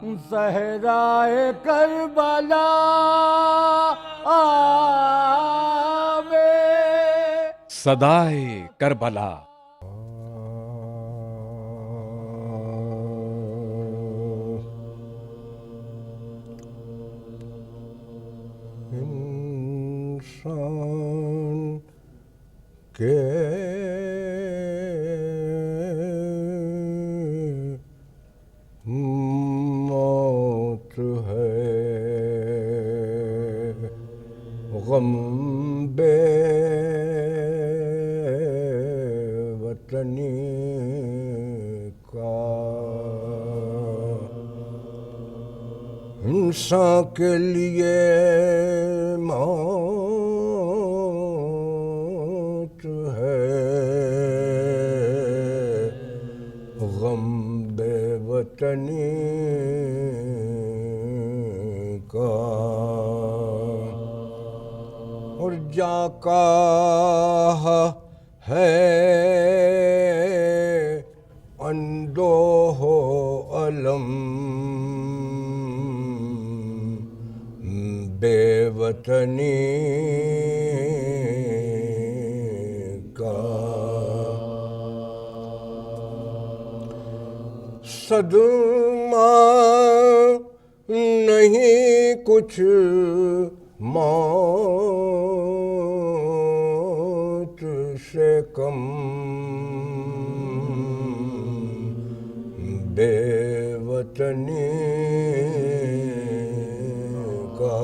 صحرائے کربلا میں صدائے کربلا انسان کے موت ہے غم بے وطنی کا انسان کے لیے موت ہے غم بے وطنی کا اور جا کا ہے اندوہ و الم بے وطنی کا صدمہ نہیں کچھ موت سے کم بے وطنی کا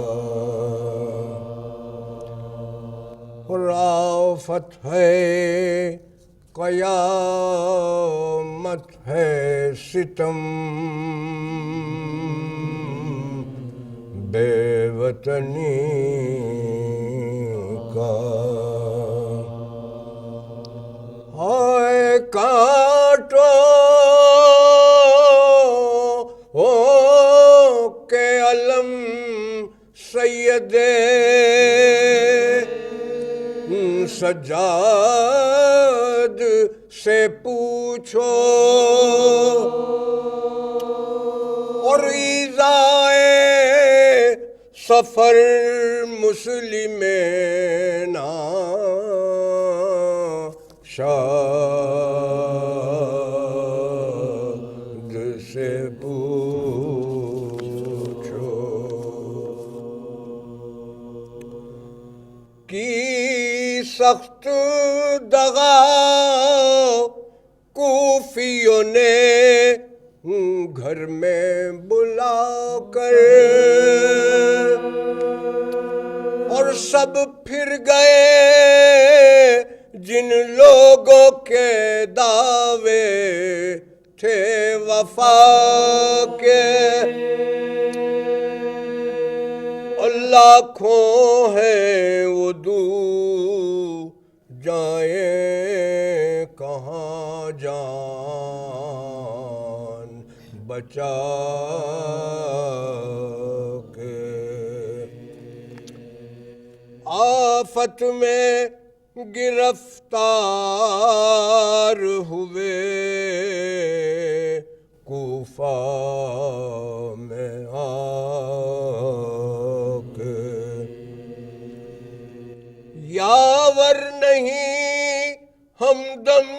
اور آفت ہے قیامت ہے ستم بے وطنی کا ہائے کاٹو کہ علم سید سجاد سے پوچھو اور ایذائے سفر مسلمین شاد سے پوچھو کی سخت دغا کوفیوں نے گھر میں بلا کر اور سب پھر گئے جن لوگوں کے دعوے تھے وفا کے اور لاکھوں ہیں وہ دور جائیں کہاں جان بچا کے آفت میں گرفتار ہوئے کوفہ میں آ کے یاور نہیں ہمدم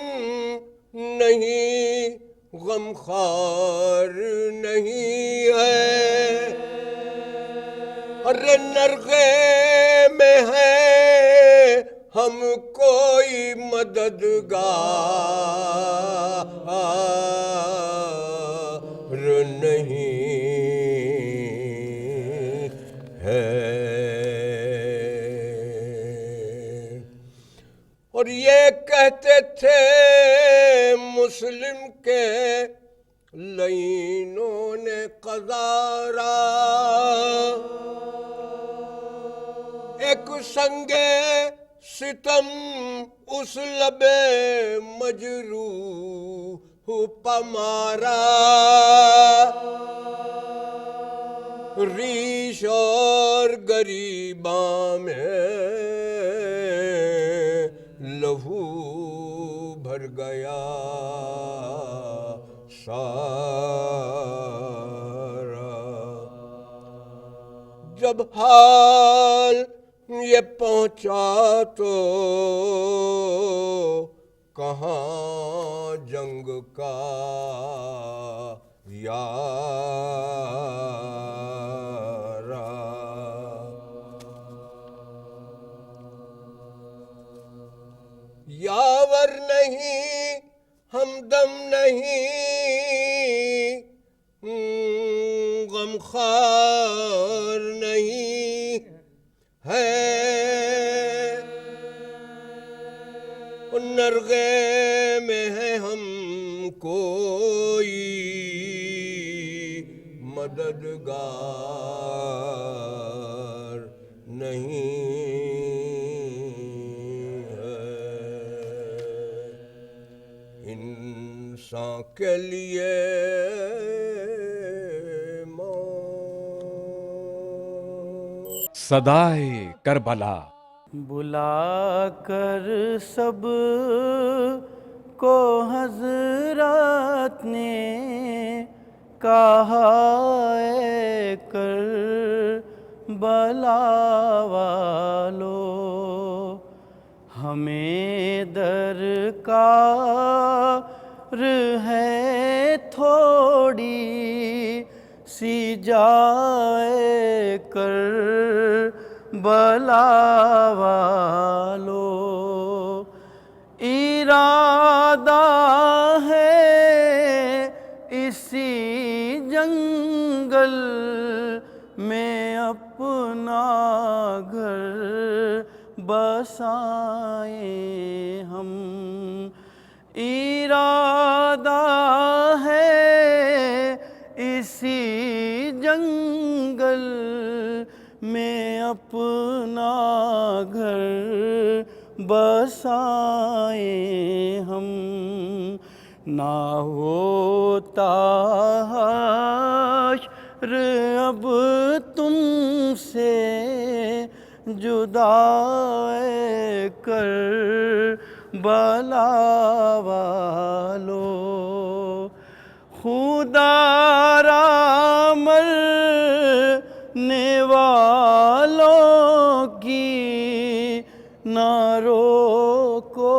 نہیں غمخوار نہیں ہے ارے نرغے میں ہے ہم کوئی مددگار نہیں ہے اور یہ کہتے تھے مسلم کے لعینوں نے قذارا ایک سنگے ستم اس لب مجروح پمارا ریش اور گریباں میں لہو بھر گیا سارا جب حال یہ پہنچا تو کہاں جنگ کا یارا، یاور نہیں ہمدم نہیں، غمخوار نہیں ہے، نرغے میں ہے ہم کوئی مددگار نہیں ہے، انسان کے لیے صدائے کربلا، بلا کر سب کو حضرت نے کہا اے کربلا والو، ہمیں درکار ہے تھوڑی سی جائے کربلا والو، ارادہ ہے اسی جنگل میں اپنا گھر بسائیں ہم، ارادہ ہے اسی جنگل میں اپنا گھر بسائیں ہم، نہ ہوتا حشر اب تم سے جدا اے کربلا والو، خدا را مرنے والوں کی نہ روکو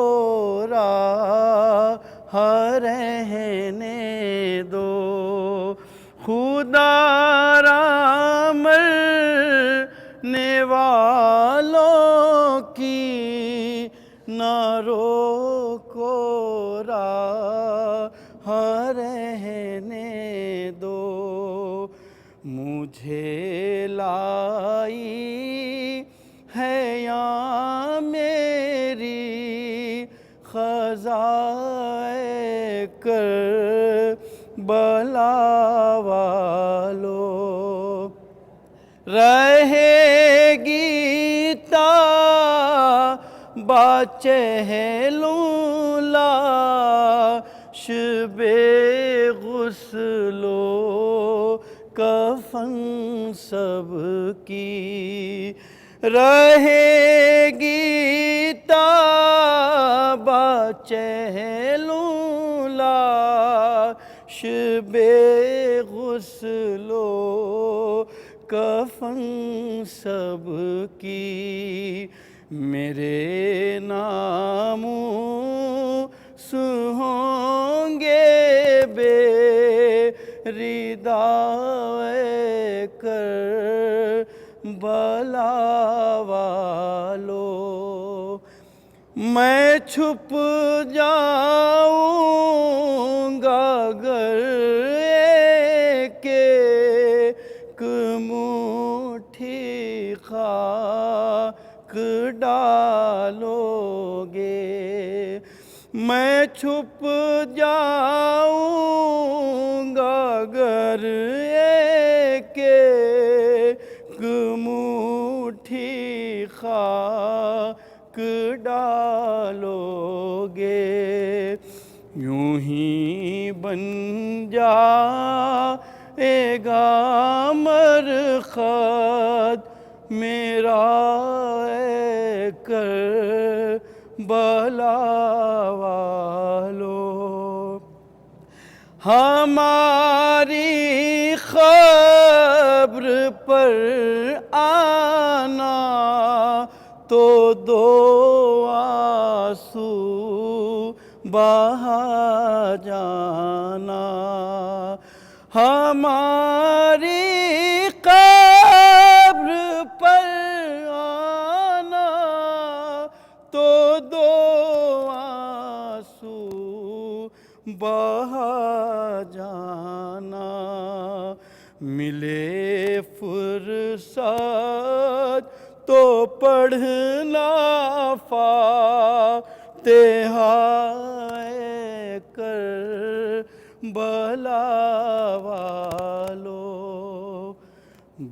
راہ رہنے دو، خدا را مرنے والوں کی نہ روکو راہ رہنے دو، مجھے لائی ہے یا میری خزائے کربلا والو، رہے گی تابہ چہلوں لاش بے غسل و کفن سب کی، رہے گی تابہ چہلوں لاش بے غسل و کفن سب کی، میرے ناموں سے ہوں گے بے ردائے کربلا والو، میں چھپ جاؤں گا اگر ایک ایک مٹھی خاک ڈالو گے، میں چھپ جاؤں گا اگر ایک ایک مٹھی خاک ڈالو گے، یوں ہی بن جائے گا مرخد میرا اے کربلا والو، ہماری خبر قبر پر آنا تو دو آنسو بہا جانا، ہماری قبر پر آنا تو دو آنسو بہا جانا، ملے فرصت تو پڑھنا فاتحہ کربلا والو،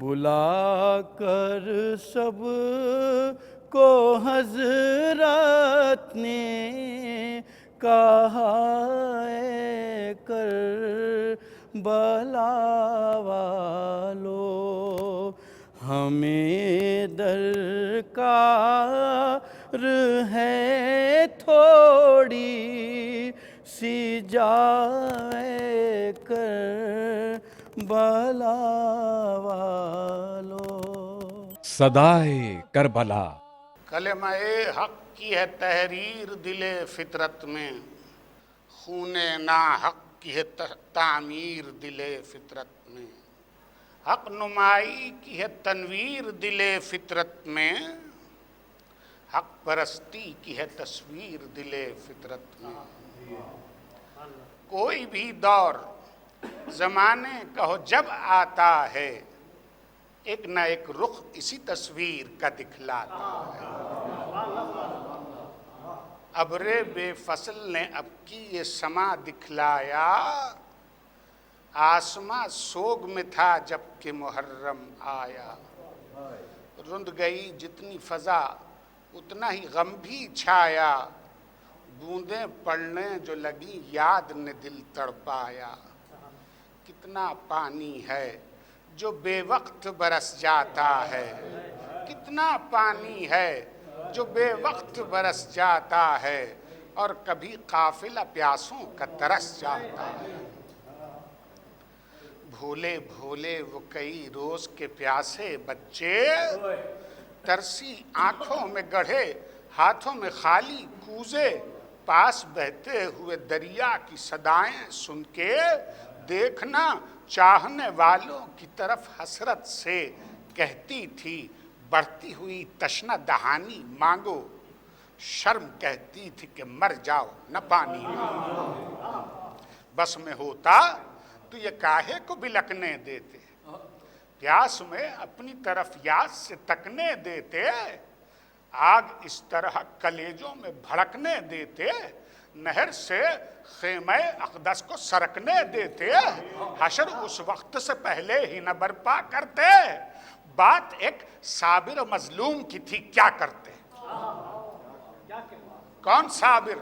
بلا کر سب کو حضرت نے کہا اے کربلا والو، ہمیں درکار ہے تھوڑی سی جائے کربلا والو۔ صدائے کربلا، کلمہ حق کی ہے تحریر دل فطرت میں، خون ناحق کی ہے تعمیر دل فطرت میں، حق نمائی کی ہے تنویر دل فطرت میں، حق پرستی کی ہے تصویر دل فطرت میں۔ کوئی بھی دور زمانے کا ہو جب آتا ہے، ایک نہ ایک رخ اسی تصویر کا دکھلاتا ہے۔ ابر بے فصل نے اب کی یہ سما دکھلایا، آسماں سوگ میں تھا جب کہ محرم آیا، رند گئی جتنی فضا اتنا ہی غم بھی چھایا، بوندیں پڑنے جو لگی یاد نے دل تڑپایا، کتنا پانی ہے جو بے وقت برس جاتا ہے، کتنا پانی ہے جو بے وقت برس جاتا ہے، اور کبھی قافلہ پیاسوں کا ترس جاتا ہے۔ بھولے بھولے وہ کئی روز کے پیاسے بچے، ترسی آنکھوں میں گڑھے ہاتھوں میں خالی کوزے، پاس بہتے ہوئے دریا کی صدائیں سن کے دیکھنا چاہنے والوں کی طرف حسرت سے کہتی تھی، بڑھتی ہوئی تشنہ دہانی مانگو، شرم کہتی تھی کہ مر جاؤ نہ پانی مانگو، بس میں ہوتا تو یہ کاہے کو بلکنے دیتے، پیاس میں اپنی طرف یاد سے تکنے دیتے، آگ اس طرح کلیجوں میں بھڑکنے دیتے، نہر سے خیمہ اقدس کو سرکنے دیتے، حشر اس وقت سے پہلے ہی نہ برپا کرتے، بات ایک صابر و مظلوم کی تھی کیا کرتے؟ کون صابر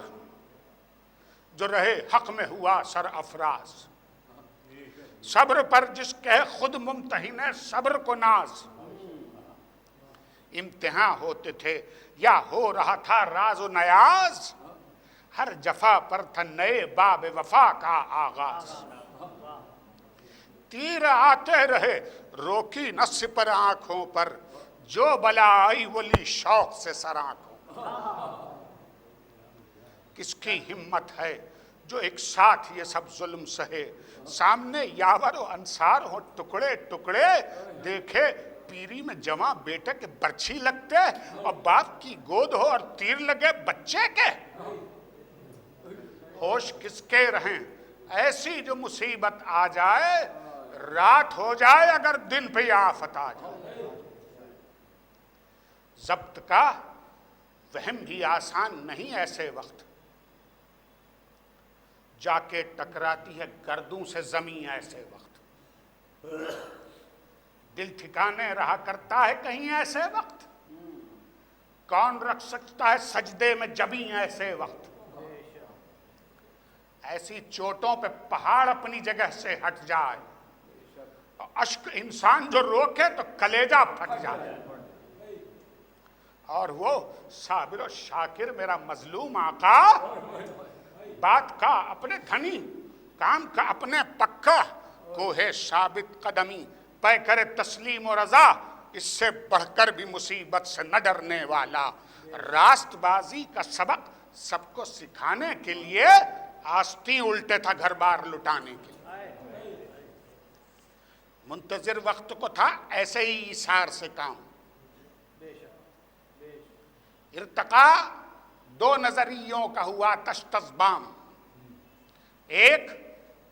جو رہے حق میں ہوا سر افراز، صبر پر جس کہے خود ممتحن ہے صبر کو ناز، امتحان ہوتے تھے یا ہو رہا تھا راز و نیاز، ہر جفا پر تھا نئے باب وفا کا آغاز، تیر آتے رہے روکی نہ سپر آنکھوں پر، جو بلا آئی وہ لی شوق سے سر آنکھوں، کس کی ہمت ہے جو ایک ساتھ یہ سب ظلم سہے، سامنے یاور و انصار ہو ٹکڑے ٹکڑے، دیکھے پیری میں جوان بیٹے کے برچھی لگتے، اور باپ کی گود ہو اور تیر لگے بچے کے، ہوش کس کے رہیں ایسی جو مصیبت آ جائے، رات ہو جائے اگر دن پہ آفت آ جائے، ضبط کا وہم بھی آسان نہیں ایسے وقت، جا کے ٹکراتی ہے گردوں سے زمین ایسے وقت، دل ٹھکانے رہا کرتا ہے کہیں ایسے وقت، کون رکھ سکتا ہے سجدے میں جبیں ایسے وقت، ایسی چوٹوں پہ پہاڑ اپنی جگہ سے ہٹ جائے، اشک انسان جو روکے تو کلیجہ پھٹ جائے، اور وہ صابر و شاکر میرا مظلوم آقا، بات کا اپنے دھنی کام کا اپنے پکا، کوہ ثابت قدمی پے کرے تسلیم و رضا، اس سے بڑھ کر بھی مصیبت سے نہ ڈرنے والا، راست بازی کا سبق سب کو سکھانے کے لیے آستین الٹے تھا گھر بار لٹانے کے لیے، منتظر وقت کو تھا ایسے ہی ایثار سے کام۔ ارتقا دو نظریوں کا ہوا تشتزبام، ایک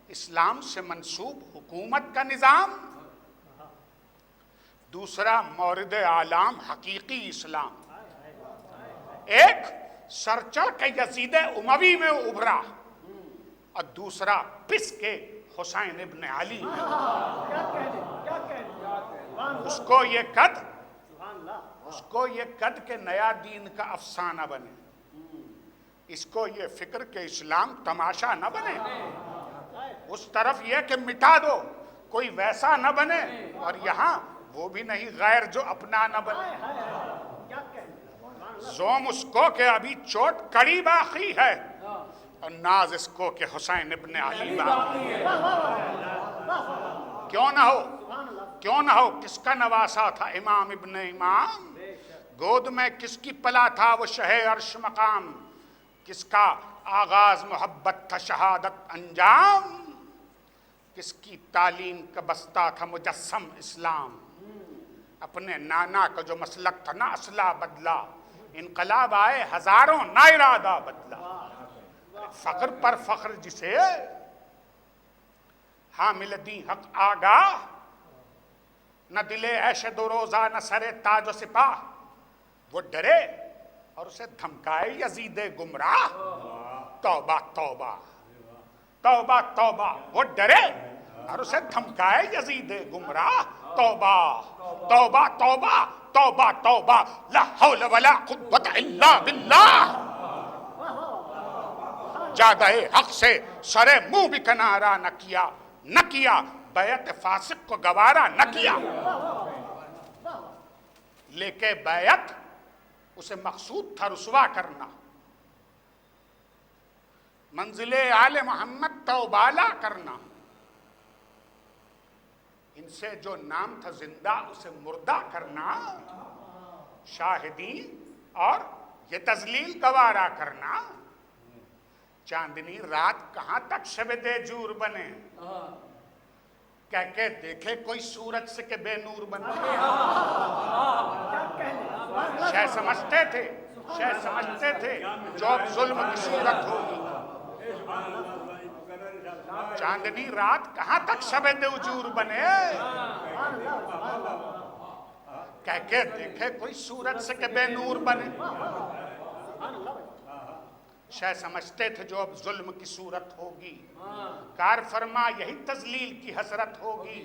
اسلام سے منسوب حکومت کا نظام، دوسرا مورد عالم حقیقی اسلام، ایک سر چڑھ کے یزید اموی میں ابھرا اور دوسرا پس کے حسین ابن علی میں، اس کو یہ قد کہ نیا دین کا افسانہ بنے، اس کو یہ فکر کہ اسلام تماشا نہ بنے، اس طرف یہ کہ مٹا دو کوئی ویسا نہ بنے، اور یہاں وہ بھی نہیں غیر جو اپنا نہ بنے، زوم اس کو کہ ابھی چوٹ کڑی باقی ہے، اور ناز اس کو کہ حسین ابن علی باقی ہے۔ کیوں نہ ہو کس کا نواسا تھا امام ابن امام، گود میں کس کی پلا تھا وہ شہ عرش مقام، کس کا آغاز محبت تھا شہادت انجام، کس کی تعلیم کا بستہ تھا مجسم اسلام، اپنے نانا کا جو مسلک تھا نہ اسلحہ بدلا، انقلاب آئے ہزاروں نہ ارادہ بدلا، فخر پر فخر جسے حامل دین حق آگاہ، نہ دلے عیش دو روزہ نہ سرے تاج و سپاہ، وہ ڈرے اور اسے دھمکائے یزید گمراہ، توبہ توبہ توبہ توبہ، وہ ڈرے اور اسے دھمکائے یزید گمراہ، توبہ توبہ توبہ توبہ توبہ، لا حول ولا قوت الا باللہ، جادہ حق سے سرے منہ بھی کنارہ نہ کیا، بیعت فاسق کو گوارا نہ کیا، لے کے بیعت اسے مقصود تھا رسوا کرنا، منزل آل محمد توبالا کرنا، ان سے جو نام تھا زندہ اسے مردہ کرنا، شاہدین اور یہ تذلیل گوارا کرنا، چاندنی رات کہاں تک شب دے جور بنے، کہہ کے دیکھے کوئی سورج سے کہ بے نور بنے، شہ سمجھتے تھے جو اب ظلم کی صورت ہوگی، چاندنی رات کہاں تک شب دے جور بنے، کہہ کے دیکھے کوئی سورج سے کہ بے نور بنے، شہ سمجھتے تھے جو اب ظلم کی صورت ہوگی، کار فرما یہی تذلیل کی حسرت ہوگی،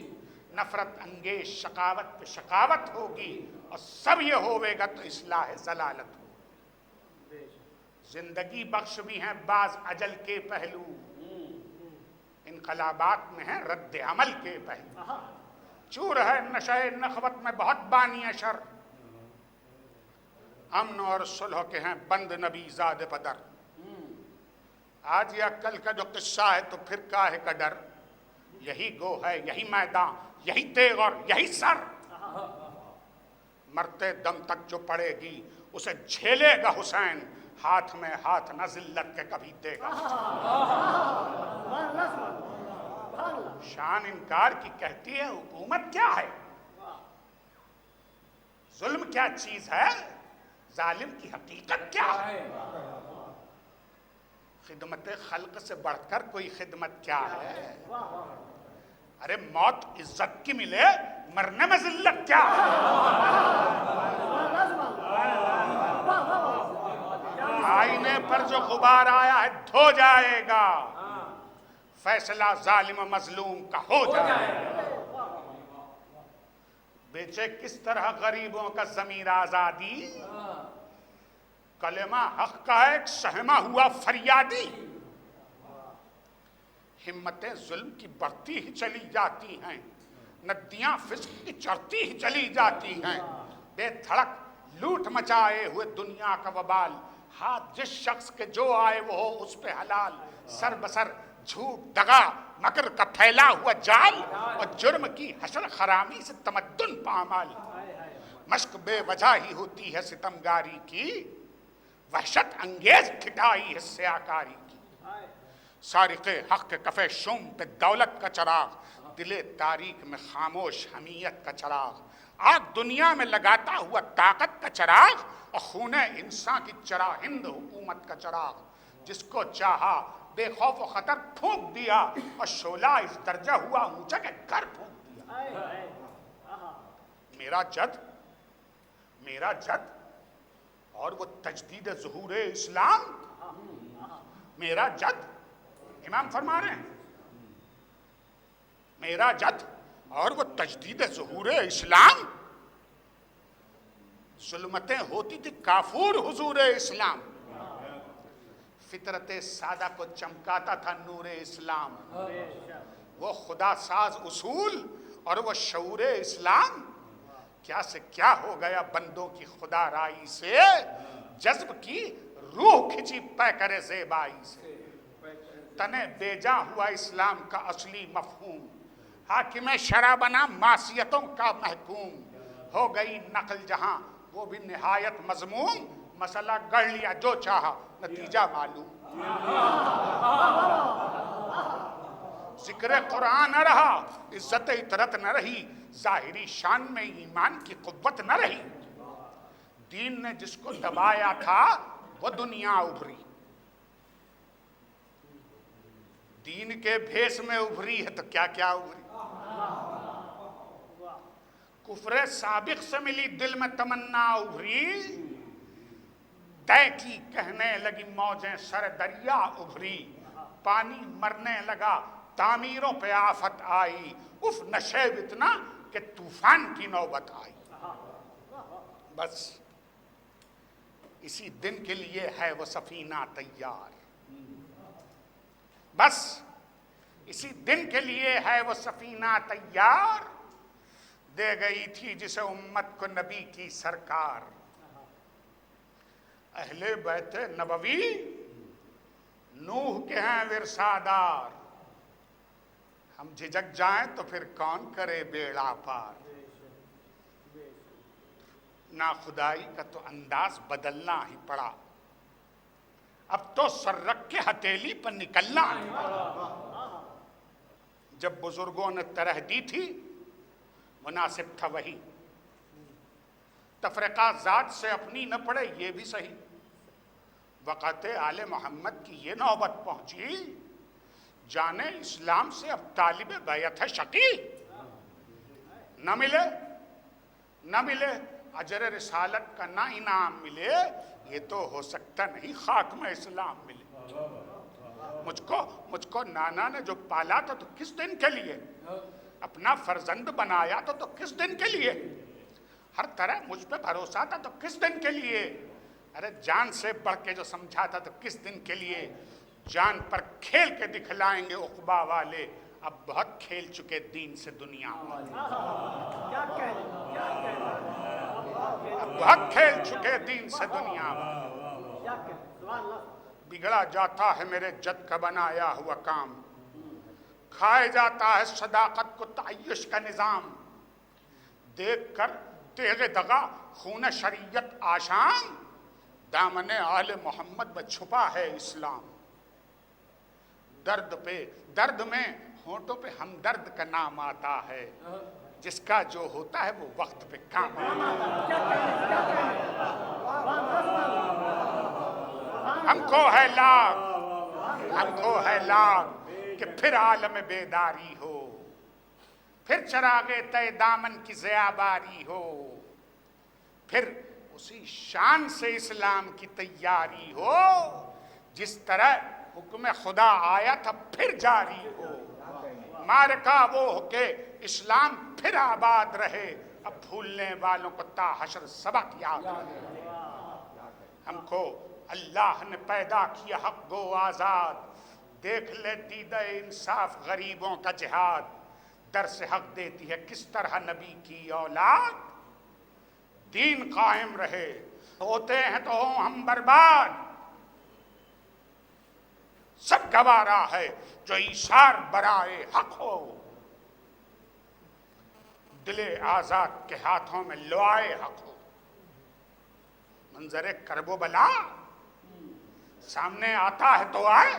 نفرت انگیز شقاوت پہ شقاوت ہوگی، اور سب یہ ہوئے گا تو اصلاح ضلالت ہوگی، زندگی بخش بھی ہیں بعض اجل کے پہلو، انقلابات میں ہیں رد عمل کے پہلو، چور ہے نشہ نخوت میں بہت بانی شر، امن اور صلح کے ہیں بند نبی زاد بدر، آج یا کل کا جو قصہ ہے تو پھر کاہے کا ڈر، یہی گو ہے یہی میدان یہی تیغ اور یہی سر، مرتے دم تک جو پڑے گی اسے جھیلے گا حسین، ہاتھ میں ہاتھ نہ ذلت کے کبھی دے گا، شان انکار کی کہتی ہے حکومت کیا ہے، ظلم کیا چیز ہے، ظالم کی حقیقت کیا ہے، خدمت خلق سے بڑھ کر کوئی خدمت کیا ہے، ارے موت عزت کی ملے مرنے میں ذلت کیا ہے، آئینے پر جو غبار آیا ہے دھو جائے گا، فیصلہ ظالم و مظلوم کا ہو جائے گا، بیچے کس طرح غریبوں کا ضمیر آزادی، کلمہ حق کا ایک سہما ہوا فریادی، ہمتیں ظلم کی بڑھتی ہی چلی جاتی ہیں، ندیاں فسق کی چڑھتی ہی چلی جاتی ہیں، بے دھڑک لوٹ مچائے ہوئے دنیا کا وبال، ہاتھ جس شخص کے جو آئے وہ ہو اس پہ حلال، سر بسر جھوٹ دغا مکر کا پھیلا ہوا جال اور جرم کی حشر خرامی سے تمدن پامال. مشق بے وجہ ہی ہوتی ہے ستمگاری کی, وحشت انگیز کھٹائی ہے سیاکاری کی. سارق حق کے کفے شوم پہ دولت کا چراغ, دل تاریک میں خاموش حمیت کا چراغ. آگ دنیا میں لگاتا ہوا طاقت کا چراغ, اور خون انسان کی چراہند حکومت کا چراغ. جس کو چاہا بے خوف و خطر پھونک دیا, اور شعلہ اس درجہ ہوا اونچا کہ گھر پھونک دیا. میرا جد اور وہ تجدید ظہور اسلام. میرا جد, امام فرما رہے ہیں, میرا جد اور وہ تجدید ظہور اسلام. ظلمتیں ہوتی تھی کافور حضور اسلام, فطرت سادہ کو چمکاتا تھا نور اسلام. وہ خدا ساز اصول اور وہ شعور اسلام, کیا سے کیا ہو گیا بندوں کی خدا رائی سے, جذب کی روح کھچی پیکر زیبائی سے. تنے بیجا ہوا اسلام کا اصلی مفہوم, حاکم شرع بنا معصیتوں کا محکوم. ہو گئی نقل جہاں وہ بھی نہایت مضموم, مسئلہ گڑھ لیا جو چاہا نتیجہ معلوم. ذکر قرآن نہ رہا, عزت اطرت نہ رہی, ظاہری شان میں ایمان کی قوت نہ رہی. دین نے جس کو دبایا تھا وہ دنیا ابھری, دین کے بھیس میں ابھری ہے تو کیا کیا ابھری. کفر سابق سے ملی دل میں تمنا ابھری, طے کی کہنے لگی موجیں سر دریا ابھری. پانی مرنے لگا تعمیروں پہ آفت آئی, اف نشیب اتنا کہ طوفان کی نوبت آئی. بس اسی دن کے لیے ہے وہ سفینہ تیار, بس اسی دن کے لیے ہے وہ سفینہ تیار. دے گئی تھی جسے امت کو نبی کی سرکار. اہل بیت نبوی نوح کے ہیں ورثادار, ہم جھجک جائیں تو پھر کون کرے بیڑا پار. نا خدائی کا تو انداز بدلنا ہی پڑا, اب تو سر رکھ کے ہتھیلی پر نکلنا ہی پڑا. جب بزرگوں نے طرح دی تھی مناسب تھا وہی, تفرقہ ذات سے اپنی نہ پڑے یہ بھی صحیح. وقت آل محمد کی یہ نوبت پہنچی, جانے اسلام سے اب طالب بیعت ہے شقی. نہ ملے اجر رسالت کا نہ انعام ملے, یہ تو ہو سکتا نہیں خاک میں اسلام ملے. مجھ کو نانا نے جو پالا تھا تو کس دن کے لیے, اپنا فرزند بنایا تو کس دن کے لیے, ہر طرح مجھ پہ بھروسہ تھا تو کس دن کے لیے. ارے جان سے بڑھ کے جو سمجھا تھا تو کس دن کے لیے. جان پر کھیل کے دکھلائیں گے عقبہ والے, اب بہت کھیل چکے دین سے دنیا والے. اب بہت کھیل چکے دین سے دنیا والے. بگڑا جاتا ہے میرے جد کا بنایا ہوا کام, کھائے جاتا ہے صداقت کو تعیش کا نظام. دیکھ کر تیغ دغا خون شریعت آشام, دامن آل محمد میں چھپا ہے اسلام. درد میں ہونٹوں پہ ہمدرد کا نام آتا ہے, جس کا جو ہوتا ہے وہ وقت پہ کام آتا ہے. ہم کو ہے لاگ کہ پھر عالم بیداری ہو, پھر چراغ تے دامن کی ضیاباری ہو, پھر اسی شان سے اسلام کی تیاری ہو, جس طرح حکم خدا آیا تھا پھر جاری ہو. مارکا وہ ہو کہ اسلام پھر آباد رہے, اب بھولنے والوں کو تا حشر سبق یاد رہے. ہم کو اللہ نے پیدا کیا حق گو آزاد, دیکھ لے دیدہ انصاف غریبوں کا جہاد. درس حق دیتی ہے کس طرح نبی کی اولاد, دین قائم رہے, ہوتے ہیں تو ہم برباد. سب گوارا ہے جو ایثار برائے حق ہو، دل آزاد کے ہاتھوں میں لوائے حق ہو۔ منظر کرب و بلا سامنے آتا ہے تو آئے،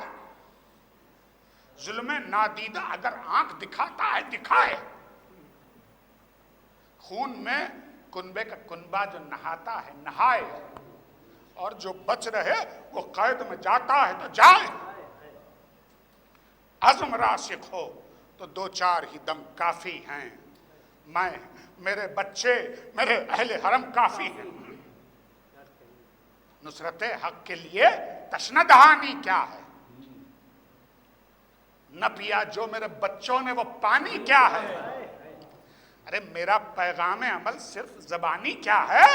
ظلم نادیدہ اگر آنکھ دکھاتا ہے دکھائے، خون میں کنبے کا کنبہ جو نہاتا ہے نہائے، اور جو بچ رہے وہ قید میں جاتا ہے تو جائے۔ عزم راسخ ہو تو دو چار ہی دم کافی ہیں، میں میرے بچے میرے اہل حرم کافی ہیں۔ نصرت حق کے لیے تشنہ دہانی کیا ہے؟ نہ پیا جو میرے بچوں نے وہ پانی کیا ہے؟ ارے میرا پیغام عمل صرف زبانی کیا ہے؟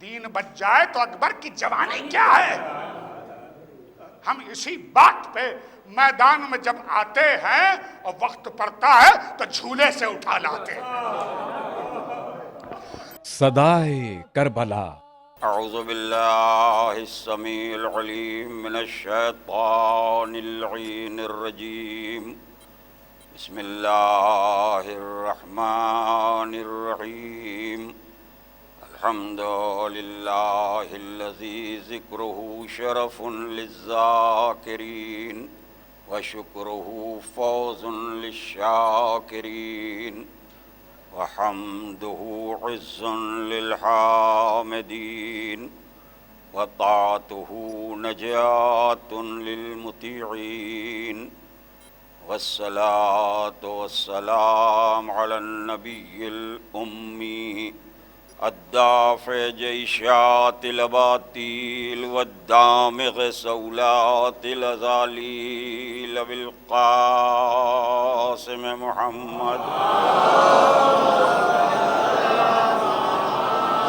دین بچ جائے تو اکبر کی جوانی کیا ہے؟ ہم اسی بات پہ میدان میں جب آتے ہیں اور وقت پڑتا ہے تو جھولے سے اٹھا لاتے ہیں۔ صدائے کربلا۔ اعوذ باللہ السمیع العلیم من الشیطان اللعین الرجیم، بسم اللہ الرحمن الرحیم، الحمد للہ الذی ذکرہ شرف للذاکرین وشکرہ فوز للشاکرین وحمده عز للحامدین وطاعته نجاة للمطیعین والصلاة والسلام علی النبی الأمی الدافع جیشات الاباطیل والدامغ سولات الازالیل بالقاسم محمد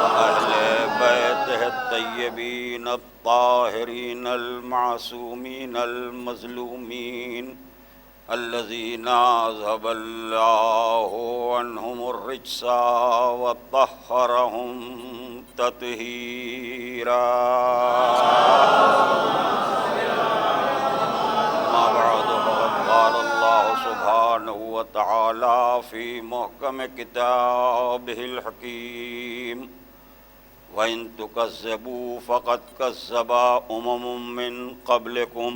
وأهل بيته الطيبين الطاهرين المعصومين المظلومين الذين أذهب الله عنهم الرجس وطهرهم تطهيرا۔ ما بعد فقد قال الله سبحانه وتعالى في محكم كتابه الحكيم، وإن تكذبوا فقد كذب من قبلكم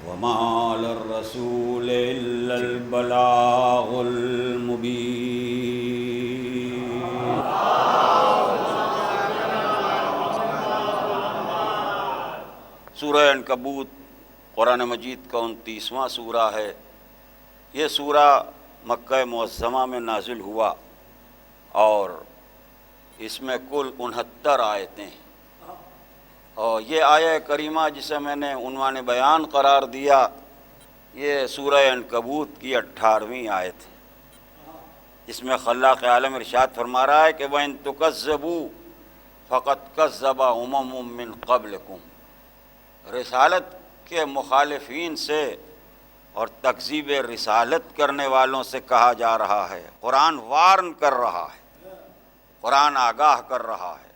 وما على الرسول إلا البلاغ المبين۔ سورہ عنکبوت قرآن مجید کا 29واں سورہ ہے۔ یہ سورہ مکہ معظمہ میں نازل ہوا اور اس میں کل 69 آیتیں ہیں، اور یہ آیہ کریمہ جسے میں نے عنوان بیان قرار دیا، یہ سورہ عنکبوت کی 18ویں آیت ہے، جس میں خلاق عالم ارشاد فرما رہا ہے کہ وَإِن تُكَذِّبُوا فَقَدْ كَذَّبَ أُمَمٌ مِّن قَبْلِكُمْ۔ رسالت کے مخالفین سے اور تکذیب رسالت کرنے والوں سے کہا جا رہا ہے۔ قرآن وارن کر رہا ہے، قرآن آگاہ کر رہا ہے،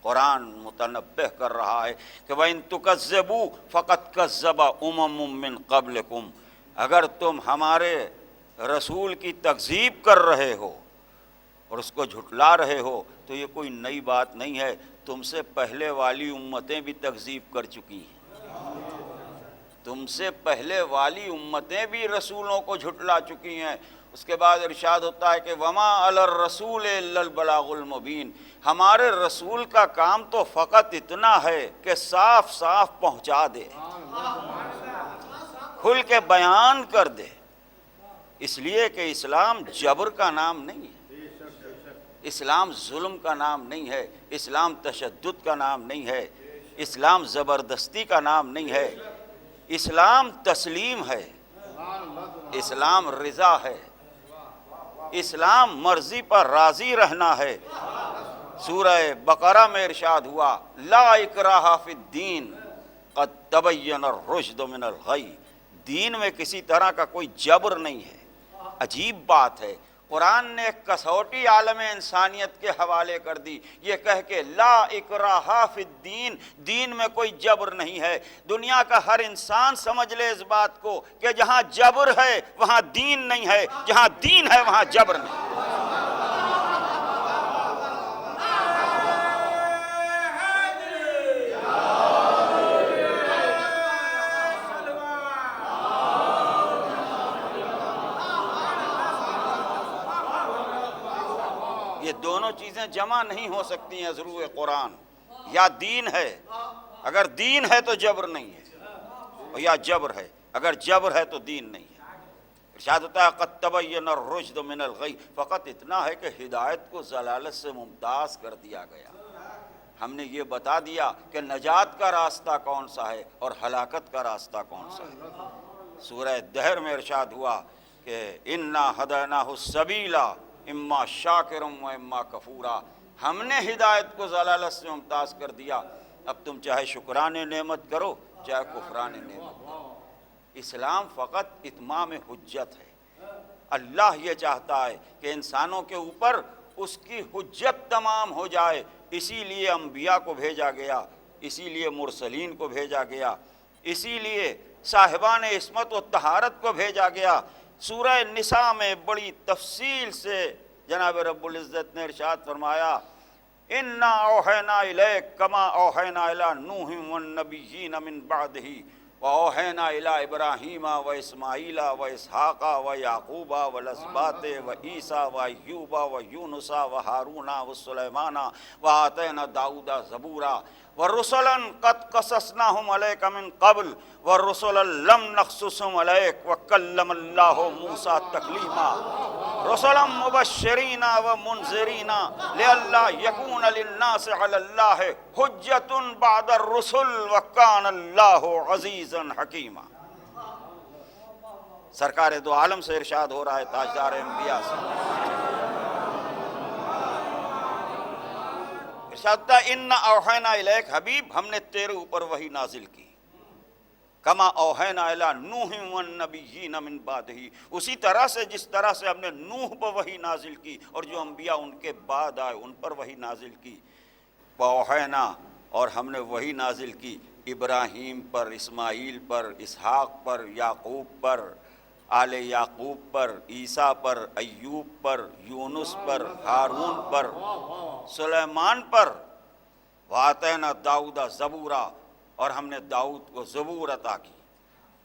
قرآن متنبہ کر رہا ہے کہ وَإِن تُكَذِّبُوا فَقَدْ كَذَّبَ أُمَمٌ مِّن قَبْلِكُمْ، اگر تم ہمارے رسول کی تکذیب کر رہے ہو اور اس کو جھٹلا رہے ہو تو یہ کوئی نئی بات نہیں ہے، تم سے پہلے والی امتیں بھی تکذیب کر چکی ہیں، تم سے پہلے والی امتیں بھی رسولوں کو جھٹلا چکی ہیں۔ اس کے بعد ارشاد ہوتا ہے کہ وَمَا عَلَى الرَّسُولِ إِلَّا الْبَلَاغُ الْمُبِينُ، ہمارے رسول کا کام تو فقط اتنا ہے کہ صاف صاف پہنچا دے، کھل کے بیان کر دے، اس لیے کہ اسلام جبر کا نام نہیں ہے، اسلام ظلم کا نام نہیں ہے، اسلام تشدد کا نام نہیں ہے، اسلام زبردستی کا نام نہیں ہے، اسلام تسلیم ہے، اسلام رضا ہے، اسلام مرضی پر راضی رہنا ہے۔ سورہ بقرہ میں ارشاد ہوا لا اکراہ فی الدین قد تبین الرشد من الغی، دین میں کسی طرح کا کوئی جبر نہیں ہے۔ عجیب بات ہے، قرآن نے ایک کسوٹی عالم انسانیت کے حوالے کر دی، یہ کہہ کے لا اکراہ فی الدین، دین میں کوئی جبر نہیں ہے۔ دنیا کا ہر انسان سمجھ لے اس بات کو کہ جہاں جبر ہے وہاں دین نہیں ہے، جہاں دین ہے وہاں جبر نہیں۔ یہ دونوں چیزیں جمع نہیں ہو سکتی ہیں ضرور قرآن، یا دین ہے، اگر دین ہے تو جبر نہیں ہے، یا جبر ہے اگر جبر ہے تو دین نہیں ہے۔ ارشاد ہوتا ہے قد تبین الرشد من الغی، فقط اتنا ہے کہ ہدایت کو ضلالت سے ممتاز کر دیا گیا، ہم نے یہ بتا دیا کہ نجات کا راستہ کون سا ہے اور ہلاکت کا راستہ کون سا ہے۔ سورہ دہر میں ارشاد ہوا کہ انا ہدیناہ السبیل اما شاکرم و اما کفورا، ہم نے ہدایت کو ضلالت سے ممتاز کر دیا، اب تم چاہے شکران نعمت کرو چاہے کفران نعمت کرو۔ اسلام فقط اتمام حجت ہے، اللہ یہ چاہتا ہے کہ انسانوں کے اوپر اس کی حجت تمام ہو جائے، اسی لیے انبیاء کو بھیجا گیا، اسی لیے مرسلین کو بھیجا گیا، اسی لیے صاحبان عصمت و طہارت کو بھیجا گیا۔ سورہ نساء میں بڑی تفصیل سے جناب رب العزت نے ارشاد فرمایا اِنَّا أَوْحَيْنَا إِلَيْكَ كَمَا أَوْحَيْنَا إِلَىٰ نُوحٍ وَالنَّبِيِّينَ مِن بَعْدِهِ وَأَوْحَيْنَا إِلَىٰ إِبْرَاهِيمَ وَإِسْمَاعِيلَ وَإِسْحَاقَ وَيَعْقُوبَ وَالْأَسْبَاطِ وَعِيسَىٰ وَأَيُّوبَ وَيُونُسَ وَهَارُونَ وَسُلَيْمَانَ وَآتَيْنَا دَاوُودَ زَبُورًا وَرُسُلًا قَدْ قَصَصْنَاهُمْ عَلَيْكَ مِن قَبْلُ وَرُسُلًا لَّمْ نَقْصُصْهُمْ عَلَيْكَ وَكَلَّمَ اللَّهُ مُوسَىٰ تَكْلِيمًا رُسُلًا مُبَشِّرِينَ وَمُنذِرِينَ لِئَلَّا يَكُونَ لِلنَّاسِ عَلَى اللَّهِ حُجَّةٌ بَعْدَ الرُّسُلِ وَكَانَ اللَّهُ عَزِيزًا حَكِيمًا۔ سرکار دو عالم سے ارشاد ہو رہا ہے، تاجدار انبیاء سے ارشاد ہوتا ہے اِنَّا أَوْحَيْنَا إِلَيْكَ، حبیب ہم نے تیرے اوپر وحی نازل کی، کما اوحینا الی نوح والنبیین من بعدہ، اسی طرح سے جس طرح سے ہم نے نوح پر وحی نازل کی اور جو انبیاء ان کے بعد آئے ان پر وحی نازل کی۔ اوحینا، اور ہم نے وحی نازل کی ابراہیم پر، اسماعیل پر، اسحاق پر، یعقوب پر، آل یعقوب پر، عیسیٰ پر، ایوب پر، یونس پر، ہارون پر، سلیمان پر، وآتینا داؤد زبورا، اور ہم نے داؤد کو زبور عطا کی۔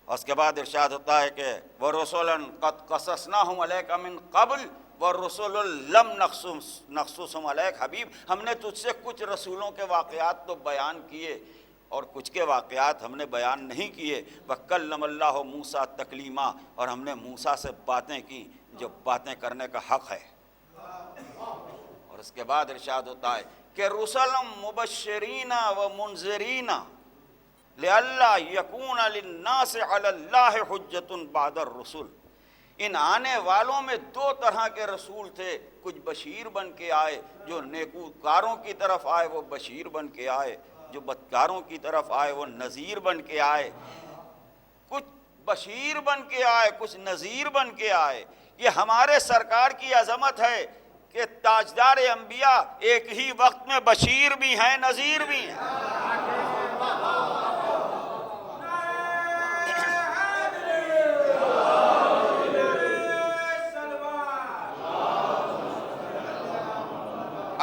اس کے بعد ارشاد ہوتا ہے کہ وَرُسُلًا قَدْ قَصَصْنَاهُمْ عَلَيْكَ مِن قَبْلُ وَرُسُلًا لَّمْ نَقْصُصْهُمْ عَلَيْكَ، حبیب ہم نے تجھ سے کچھ رسولوں کے واقعات تو بیان کیے اور کچھ کے واقعات ہم نے بیان نہیں کیے۔ وَكَلَّمَ اللَّهُ مُوسَىٰ تَكْلِيمًا، اور ہم نے موسیٰ سے باتیں کی جو باتیں کرنے کا حق ہے۔ اور اس کے بعد ارشاد ہوتا ہے کہ رُسُلًا مُبَشِّرِينَ وَمُنذِرِينَ لِئَلَّا يَكُونَ لِلنَّاسِ عَلَى اللَّهِ حُجَّةٌ بَعْدَ الرُّسُلِ، ان آنے والوں میں دو طرح کے رسول تھے، کچھ بشیر بن کے آئے، جو نیکوکاروں کی طرف آئے وہ بشیر بن کے آئے، جو بدکاروں کی طرف آئے وہ نذیر بن کے آئے۔ کچھ بشیر بن کے آئے، کچھ نذیر بن کے آئے۔ یہ ہمارے سرکار کی عظمت ہے کہ تاجدار انبیاء ایک ہی وقت میں بشیر بھی ہیں نذیر بھی ہیں۔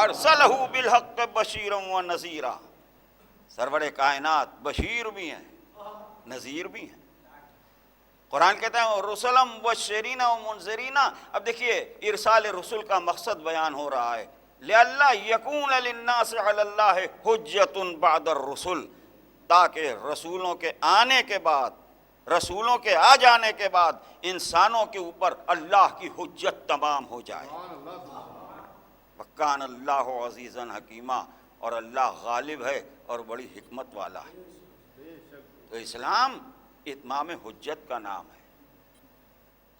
ارسلہ بالحق بشیرا و نذیرا، سرور کائنات بشیر بھی ہیں نذیر بھی ہیں۔ قرآن کہتا ہے رسلا مبشرین و منذرین۔ اب دیکھیے ارسال رسول کا مقصد بیان ہو رہا ہے، لئلا یکون للناس علی اللہ حجۃ بعد الرسل، تاکہ رسولوں کے آنے کے بعد، رسولوں کے آ جانے کے بعد انسانوں کے اوپر اللہ کی حجت تمام ہو جائے۔ وَكَانَ اللَّهُ عَزِيزًا حَكِيمًا، اور اللہ غالب ہے اور بڑی حکمت والا ہے۔ تو اسلام اتمام حجت کا نام ہے،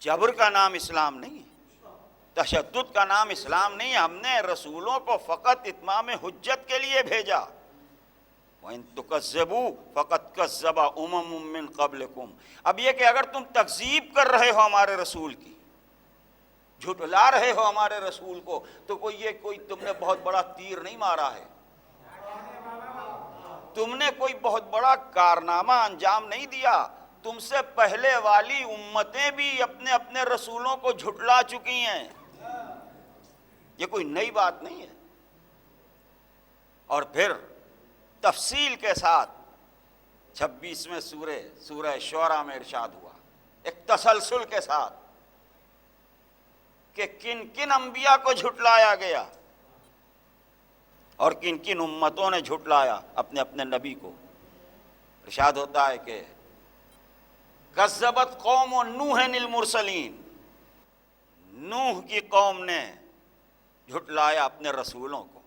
جبر کا نام اسلام نہیں ہے، تشدد کا نام اسلام نہیں ہے۔ ہم نے رسولوں کو فقط اتمام حجت کے لیے بھیجا۔ وَإِن تُكَذِّبُوا فَقَدْ كَذَّبَ أُمَمٌ مِّن قَبْلِكُمْ، اب یہ کہ اگر تم تکذیب کر رہے ہو ہمارے رسول کی، جھٹلا رہے ہو ہمارے رسول کو، تو کوئی تم نے بہت بڑا تیر نہیں مارا ہے، تم نے کوئی بہت بڑا کارنامہ انجام نہیں دیا، تم سے پہلے والی امتیں بھی اپنے اپنے رسولوں کو جھٹلا چکی ہیں، یہ کوئی نئی بات نہیں ہے۔ اور پھر تفصیل کے ساتھ 26ویں سورہ شعراء میں ارشاد ہوا ایک تسلسل کے ساتھ کہ کن کن انبیاء کو جھٹلایا گیا اور کن کن امتوں نے جھٹلایا اپنے اپنے نبی کو۔ ارشاد ہوتا ہے کہ کذبت قوم نوح المرسلین، نوح کی قوم نے جھٹلایا اپنے رسولوں کو۔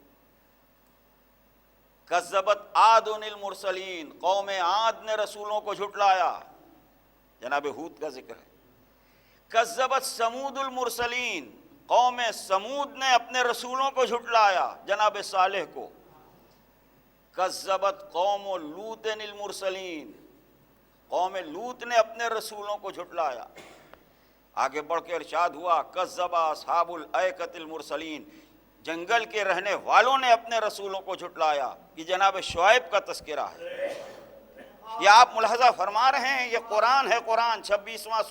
کذبت عاد المرسلین، قوم عاد نے رسولوں کو جھٹلایا، جناب ہود کا ذکر ہے۔ کذبت ثمود المرسلین، قوم ثمود نے اپنے رسولوں کو جھٹلایا، جناب صالح کو۔ کذبت قوم لوط المرسلین، قوم لوط نے اپنے رسولوں کو جھٹلایا۔ آگے بڑھ کے ارشاد ہوا کذب اصحاب الایکۃ المرسلین، جنگل کے رہنے والوں نے اپنے رسولوں کو جھٹلایا۔ یہ جناب شعیب کا تذکرہ ہے۔ یہ آپ ملاحظہ فرما رہے ہیں، یہ قرآن ہے، قرآن 26واں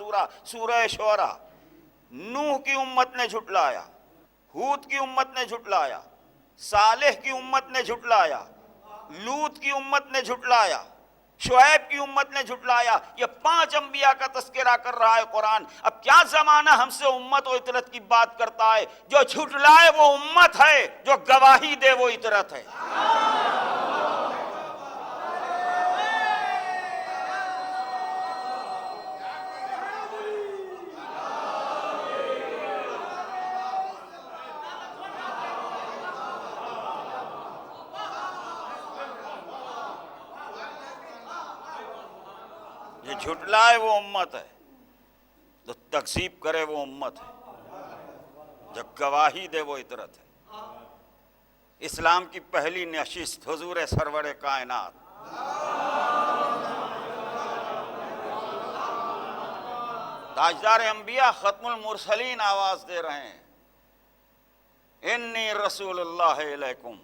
سورہ شعراء۔ نوح کی امت نے جھٹلایا، ہود کی امت نے جھٹلایا، صالح کی امت نے جھٹلایا، لوط کی امت نے جھٹلایا، شعیب کی امت نے جھٹلایا۔ یہ 5 انبیاء کا تذکرہ کر رہا ہے قرآن۔ اب کیا زمانہ ہم سے امت و اطرت کی بات کرتا ہے؟ جو جھٹلائے وہ امت ہے، جو گواہی دے وہ اطرت ہے۔ یہ جھٹلائے وہ امت ہے، جو تکذیب کرے وہ امت ہے، جب گواہی دے وہ اطرت ہے۔ اسلام کی پہلی نشست حضور سرور کائنات تاجدار انبیاء ختم المرسلین آواز دے رہے ہیں، انی رسول اللہ علیکم،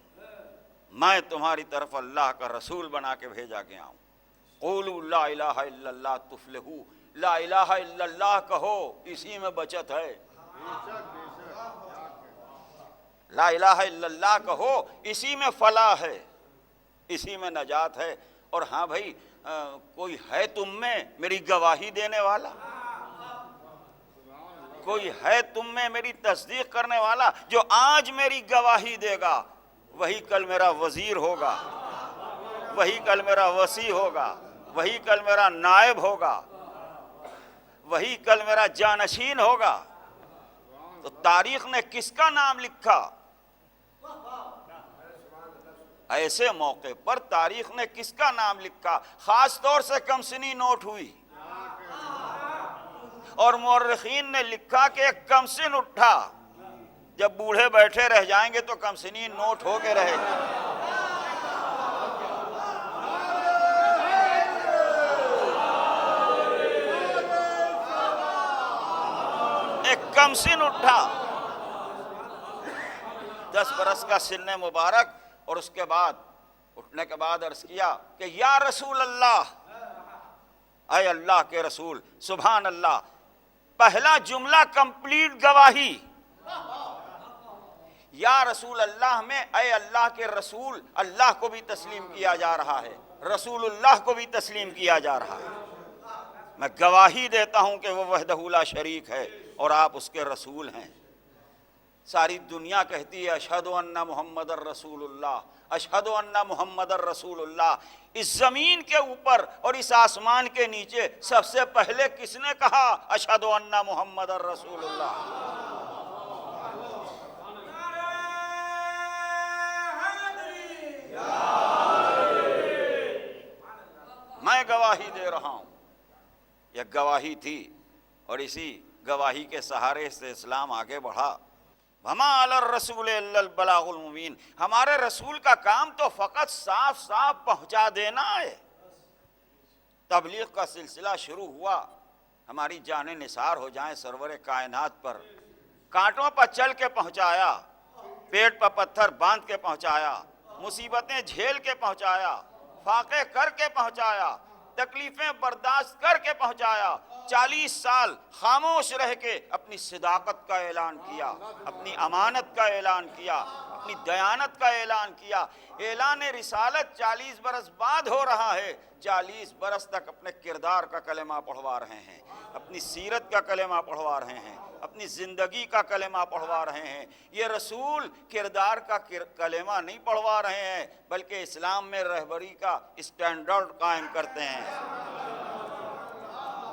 میں تمہاری طرف اللہ کا رسول بنا کے بھیجا گیا ہوں۔ قولوا لا الہ الا اللہ تفلحوا، لا الہ الا اللہ کہو، اسی میں بچت ہے۔ لا الہ الا اللہ کہو، اسی میں فلاح ہے، اسی میں نجات ہے۔ اور ہاں بھائی، کوئی ہے تم میں میری گواہی دینے والا؟ کوئی ہے تم میں میری تصدیق کرنے والا؟ جو آج میری گواہی دے گا وہی کل میرا وزیر ہوگا، وہی کل میرا وصی ہوگا، وہی کل میرا نائب ہوگا، وہی کل میرا جانشین ہوگا۔ تو تاریخ نے کس کا نام لکھا؟ ایسے موقع پر تاریخ نے کس کا نام لکھا؟ خاص طور سے کمسنی نوٹ ہوئی، اور مورخین نے لکھا کہ ایک کمسن اٹھا، جب بوڑھے بیٹھے رہ جائیں گے تو کمسنی نوٹ ہو کے رہے گا۔ ایک کمسن اٹھا، 10 برس کا سن مبارک، اور اس کے بعد اٹھنے کے بعد عرض کیا کہ یا رسول اللہ، اے اللہ کے رسول، سبحان اللہ، پہلا جملہ کمپلیٹ گواہی، یا رسول اللہ میں اے اللہ کے رسول، اللہ کو بھی تسلیم کیا جا رہا ہے، رسول اللہ کو بھی تسلیم کیا جا رہا ہے۔ میں گواہی دیتا ہوں کہ وہ وحدہ لا شریک ہے اور آپ اس کے رسول ہیں۔ ساری دنیا کہتی ہے اشہد ان محمد الرسول اللہ، اشہد ان محمد الرسول اللہ۔ اس زمین کے اوپر اور اس آسمان کے نیچے سب سے پہلے کس نے کہا اشہد ان محمد الرسول اللہ؟ میں گواہی دے رہا ہوں، یہ گواہی تھی، اور اسی گواہی کے سہارے سے اسلام آگے بڑھا۔ وما علی الرسول الا البلاغ المبین، ہمارے رسول کا کام تو فقط صاف صاف پہنچا دینا ہے۔ تبلیغ کا سلسلہ شروع ہوا، ہماری جانیں نثار ہو جائیں سرور کائنات پر، کانٹوں پر چل کے پہنچایا، پیٹ پر پتھر باندھ کے پہنچایا، مصیبتیں جھیل کے پہنچایا، فاقے کر کے پہنچایا، تکلیفیں برداشت کر کے پہنچایا، 40 سال خاموش رہ کے اپنی صداقت کا اعلان کیا، اپنی امانت کا اعلان کیا، اپنی دیانت کا اعلان کیا۔ اعلان رسالت 40 برس بعد ہو رہا ہے، 40 برس تک اپنے کردار کا کلمہ پڑھوا رہے ہیں، اپنی سیرت کا کلمہ پڑھوا رہے ہیں، اپنی زندگی کا کلمہ پڑھوا رہے ہیں۔ یہ رسول کردار کا کلمہ نہیں پڑھوا رہے ہیں، بلکہ اسلام میں رہبری کا اسٹینڈرڈ قائم کرتے ہیں،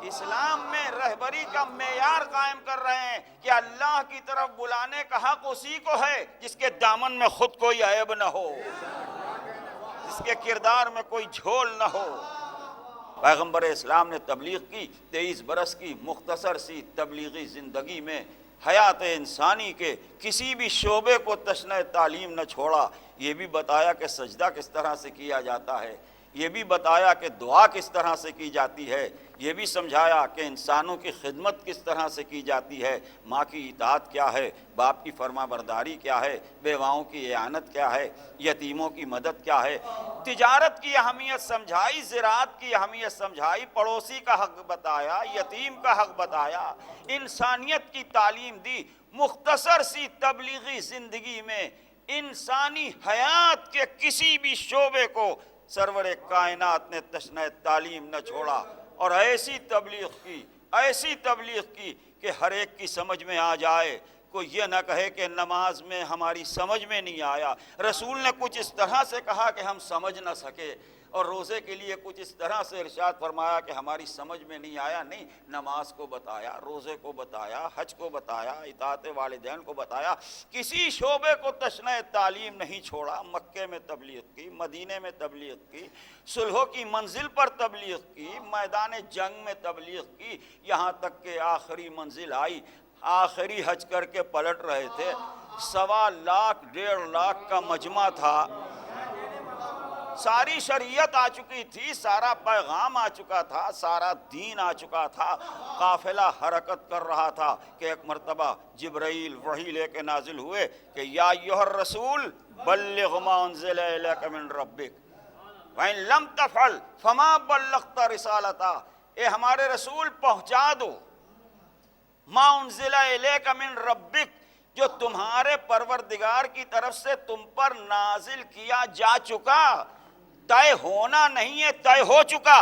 اسلام میں رہبری کا معیار قائم کر رہے ہیں کہ اللہ کی طرف بلانے کا حق اسی کو ہے جس کے دامن میں خود کوئی عیب نہ ہو، جس کے کردار میں کوئی جھول نہ ہو۔ پیغمبر اسلام نے تبلیغ کی، 23 برس کی مختصر سی تبلیغی زندگی میں حیات انسانی کے کسی بھی شعبے کو تشنہ تعلیم نہ چھوڑا۔ یہ بھی بتایا کہ سجدہ کس طرح سے کیا جاتا ہے، یہ بھی بتایا کہ دعا کس طرح سے کی جاتی ہے، یہ بھی سمجھایا کہ انسانوں کی خدمت کس طرح سے کی جاتی ہے، ماں کی اطاعت کیا ہے، باپ کی فرما برداری کیا ہے، بیواؤں کی اعانت کیا ہے، یتیموں کی مدد کیا ہے، تجارت کی اہمیت سمجھائی، زراعت کی اہمیت سمجھائی، پڑوسی کا حق بتایا، یتیم کا حق بتایا، انسانیت کی تعلیم دی۔ مختصر سی تبلیغی زندگی میں انسانی حیات کے کسی بھی شعبے کو سرور کائنات نے تشنہ تعلیم نہ چھوڑا، اور ایسی تبلیغ کی کہ ہر ایک کی سمجھ میں آ جائے۔ کوئی یہ نہ کہے کہ نماز میں ہماری سمجھ میں نہیں آیا، رسول نے کچھ اس طرح سے کہا کہ ہم سمجھ نہ سکے، اور روزے کے لیے کچھ اس طرح سے ارشاد فرمایا کہ ہماری سمجھ میں نہیں آیا۔ نہیں، نماز کو بتایا، روزے کو بتایا، حج کو بتایا، اطاعت والدین کو بتایا، کسی شعبے کو تشنہ تعلیم نہیں چھوڑا۔ مکے میں تبلیغ کی، مدینے میں تبلیغ کی، صلح کی منزل پر تبلیغ کی، میدان جنگ میں تبلیغ کی، یہاں تک کہ آخری منزل آئی، آخری حج کر کے پلٹ رہے تھے، 1.25 لاکھ 1.5 لاکھ کا مجمع تھا، ساری شریعت آ چکی تھی، سارا پیغام آ چکا تھا، سارا دین آ چکا تھا، قافلہ حرکت کر رہا تھا کہ ایک مرتبہ جبرائیل وحی لے کے نازل ہوئے کہ یا ایھا الرسول بلغ ما انزل الیک من ربک وَإِن لَمْ تَفْعَلْ فَمَا بَلَّغْتَ رِسَالَتَهُ، اے ہمارے رسول پہنچا دو ما انزل الیک من ربک، جو تمہارے پروردگار کی طرف سے تم پر نازل کیا جا چکا، طے ہونا نہیں ہے، طے ہو چکا۔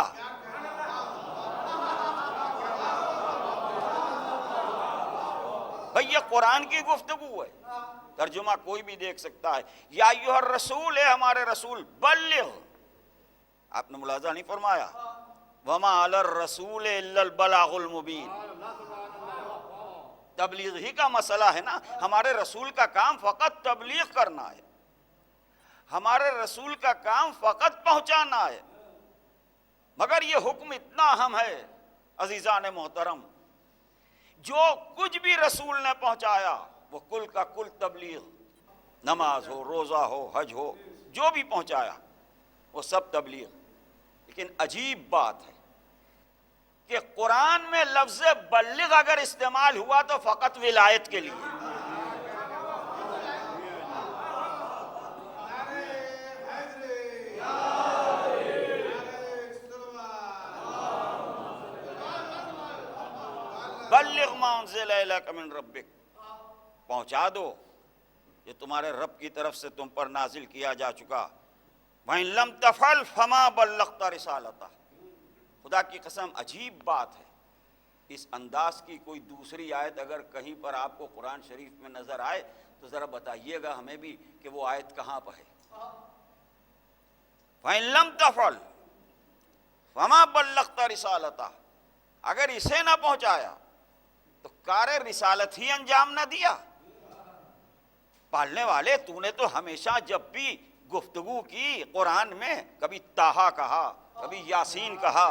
بھئی یہ قرآن کی گفتگو ہے، ترجمہ کوئی بھی دیکھ سکتا ہے۔ یا ایھا الرسول، اے ہمارے رسول، بلغ، آپ نے ملاحظہ نہیں فرمایا وما علی الرسول الا البلاغ المبین، تبلیغ ہی کا مسئلہ ہے نا، ہمارے رسول کا کام فقط تبلیغ کرنا ہے، ہمارے رسول کا کام فقط پہنچانا ہے۔ مگر یہ حکم اتنا اہم ہے عزیزان محترم، جو کچھ بھی رسول نے پہنچایا وہ کل کا کل تبلیغ، نماز ہو، روزہ ہو، حج ہو، جو بھی پہنچایا وہ سب تبلیغ۔ لیکن عجیب بات ہے کہ قرآن میں لفظ بلغ اگر استعمال ہوا تو فقط ولایت کے لیے، بلغ ما انزل الیک من ربک، پہنچا دو یہ تمہارے رب کی طرف سے تم پر نازل کیا جا چکا۔ وَإِن لَمْ تَفْعَلْ فَمَا بَلَّغْتَ رِسَالَتَهُ، خدا کی قسم عجیب بات ہے۔ اس انداز کی کوئی دوسری آیت اگر کہیں پر آپ کو قرآن شریف میں نظر آئے تو ذرا بتائیے گا ہمیں بھی کہ وہ آیت کہاں پر ہے۔ وَإِن لَمْ تَفْعَلْ فَمَا بَلَّغْتَ رِسَالَتَهُ، اگر اسے نہ پہنچایا تو کار رسالت ہی انجام نہ دیا۔ پالنے والے، تو نے تو ہمیشہ جب بھی گفتگو کی قرآن میں کبھی تاہا کہا، کبھی یاسین کہا،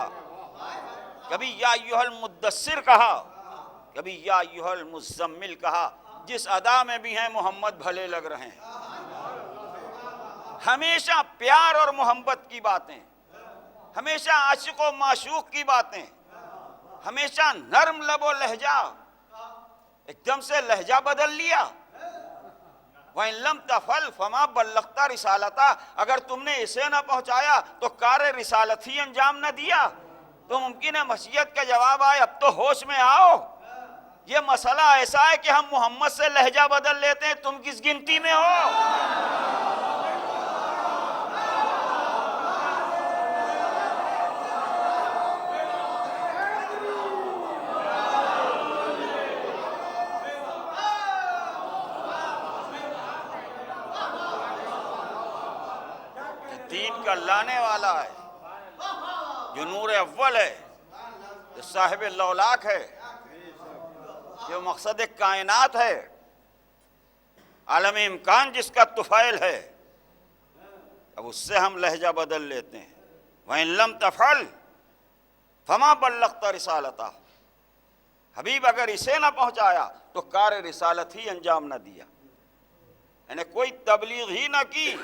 کبھی یا ایھا المدثر کہا، کبھی یا ایھا المزمل کہا، جس ادا میں بھی ہیں محمد بھلے لگ رہے ہیں۔ ہمیشہ پیار اور محبت کی باتیں، ہمیشہ عاشق و معشوق کی باتیں، ہمیشہ نرم لب و لہجہ، ایک دم سے لہجہ بدل لیا. وَإِن لَمْ تَفْعَلْ فَمَا بَلَّغْتَ رِسَالَتَهَ, اگر تم نے اسے نہ پہنچایا تو کار رسالت ہی انجام نہ دیا. تو ممکن ہے مسیحت کا جواب آئے اب تو ہوش میں آؤ. یہ مسئلہ ایسا ہے کہ ہم محمد سے لہجہ بدل لیتے ہیں, تم کس گنتی میں ہو؟ دین کا لانے والا ہے, جو نور اول ہے, جو صاحب لولاک ہے, جو مقصد کائنات ہے, عالم امکان جس کا طفیل ہے, اب اس سے ہم لہجہ بدل لیتے ہیں. وَإِن لَمْ تَفْعَلْ فَمَا بَلَّغْتَ رِسَالَتَهَ, حبیب اگر اسے نہ پہنچایا تو کار رسالت ہی انجام نہ دیا, یعنی کوئی تبلیغ ہی نہ کی.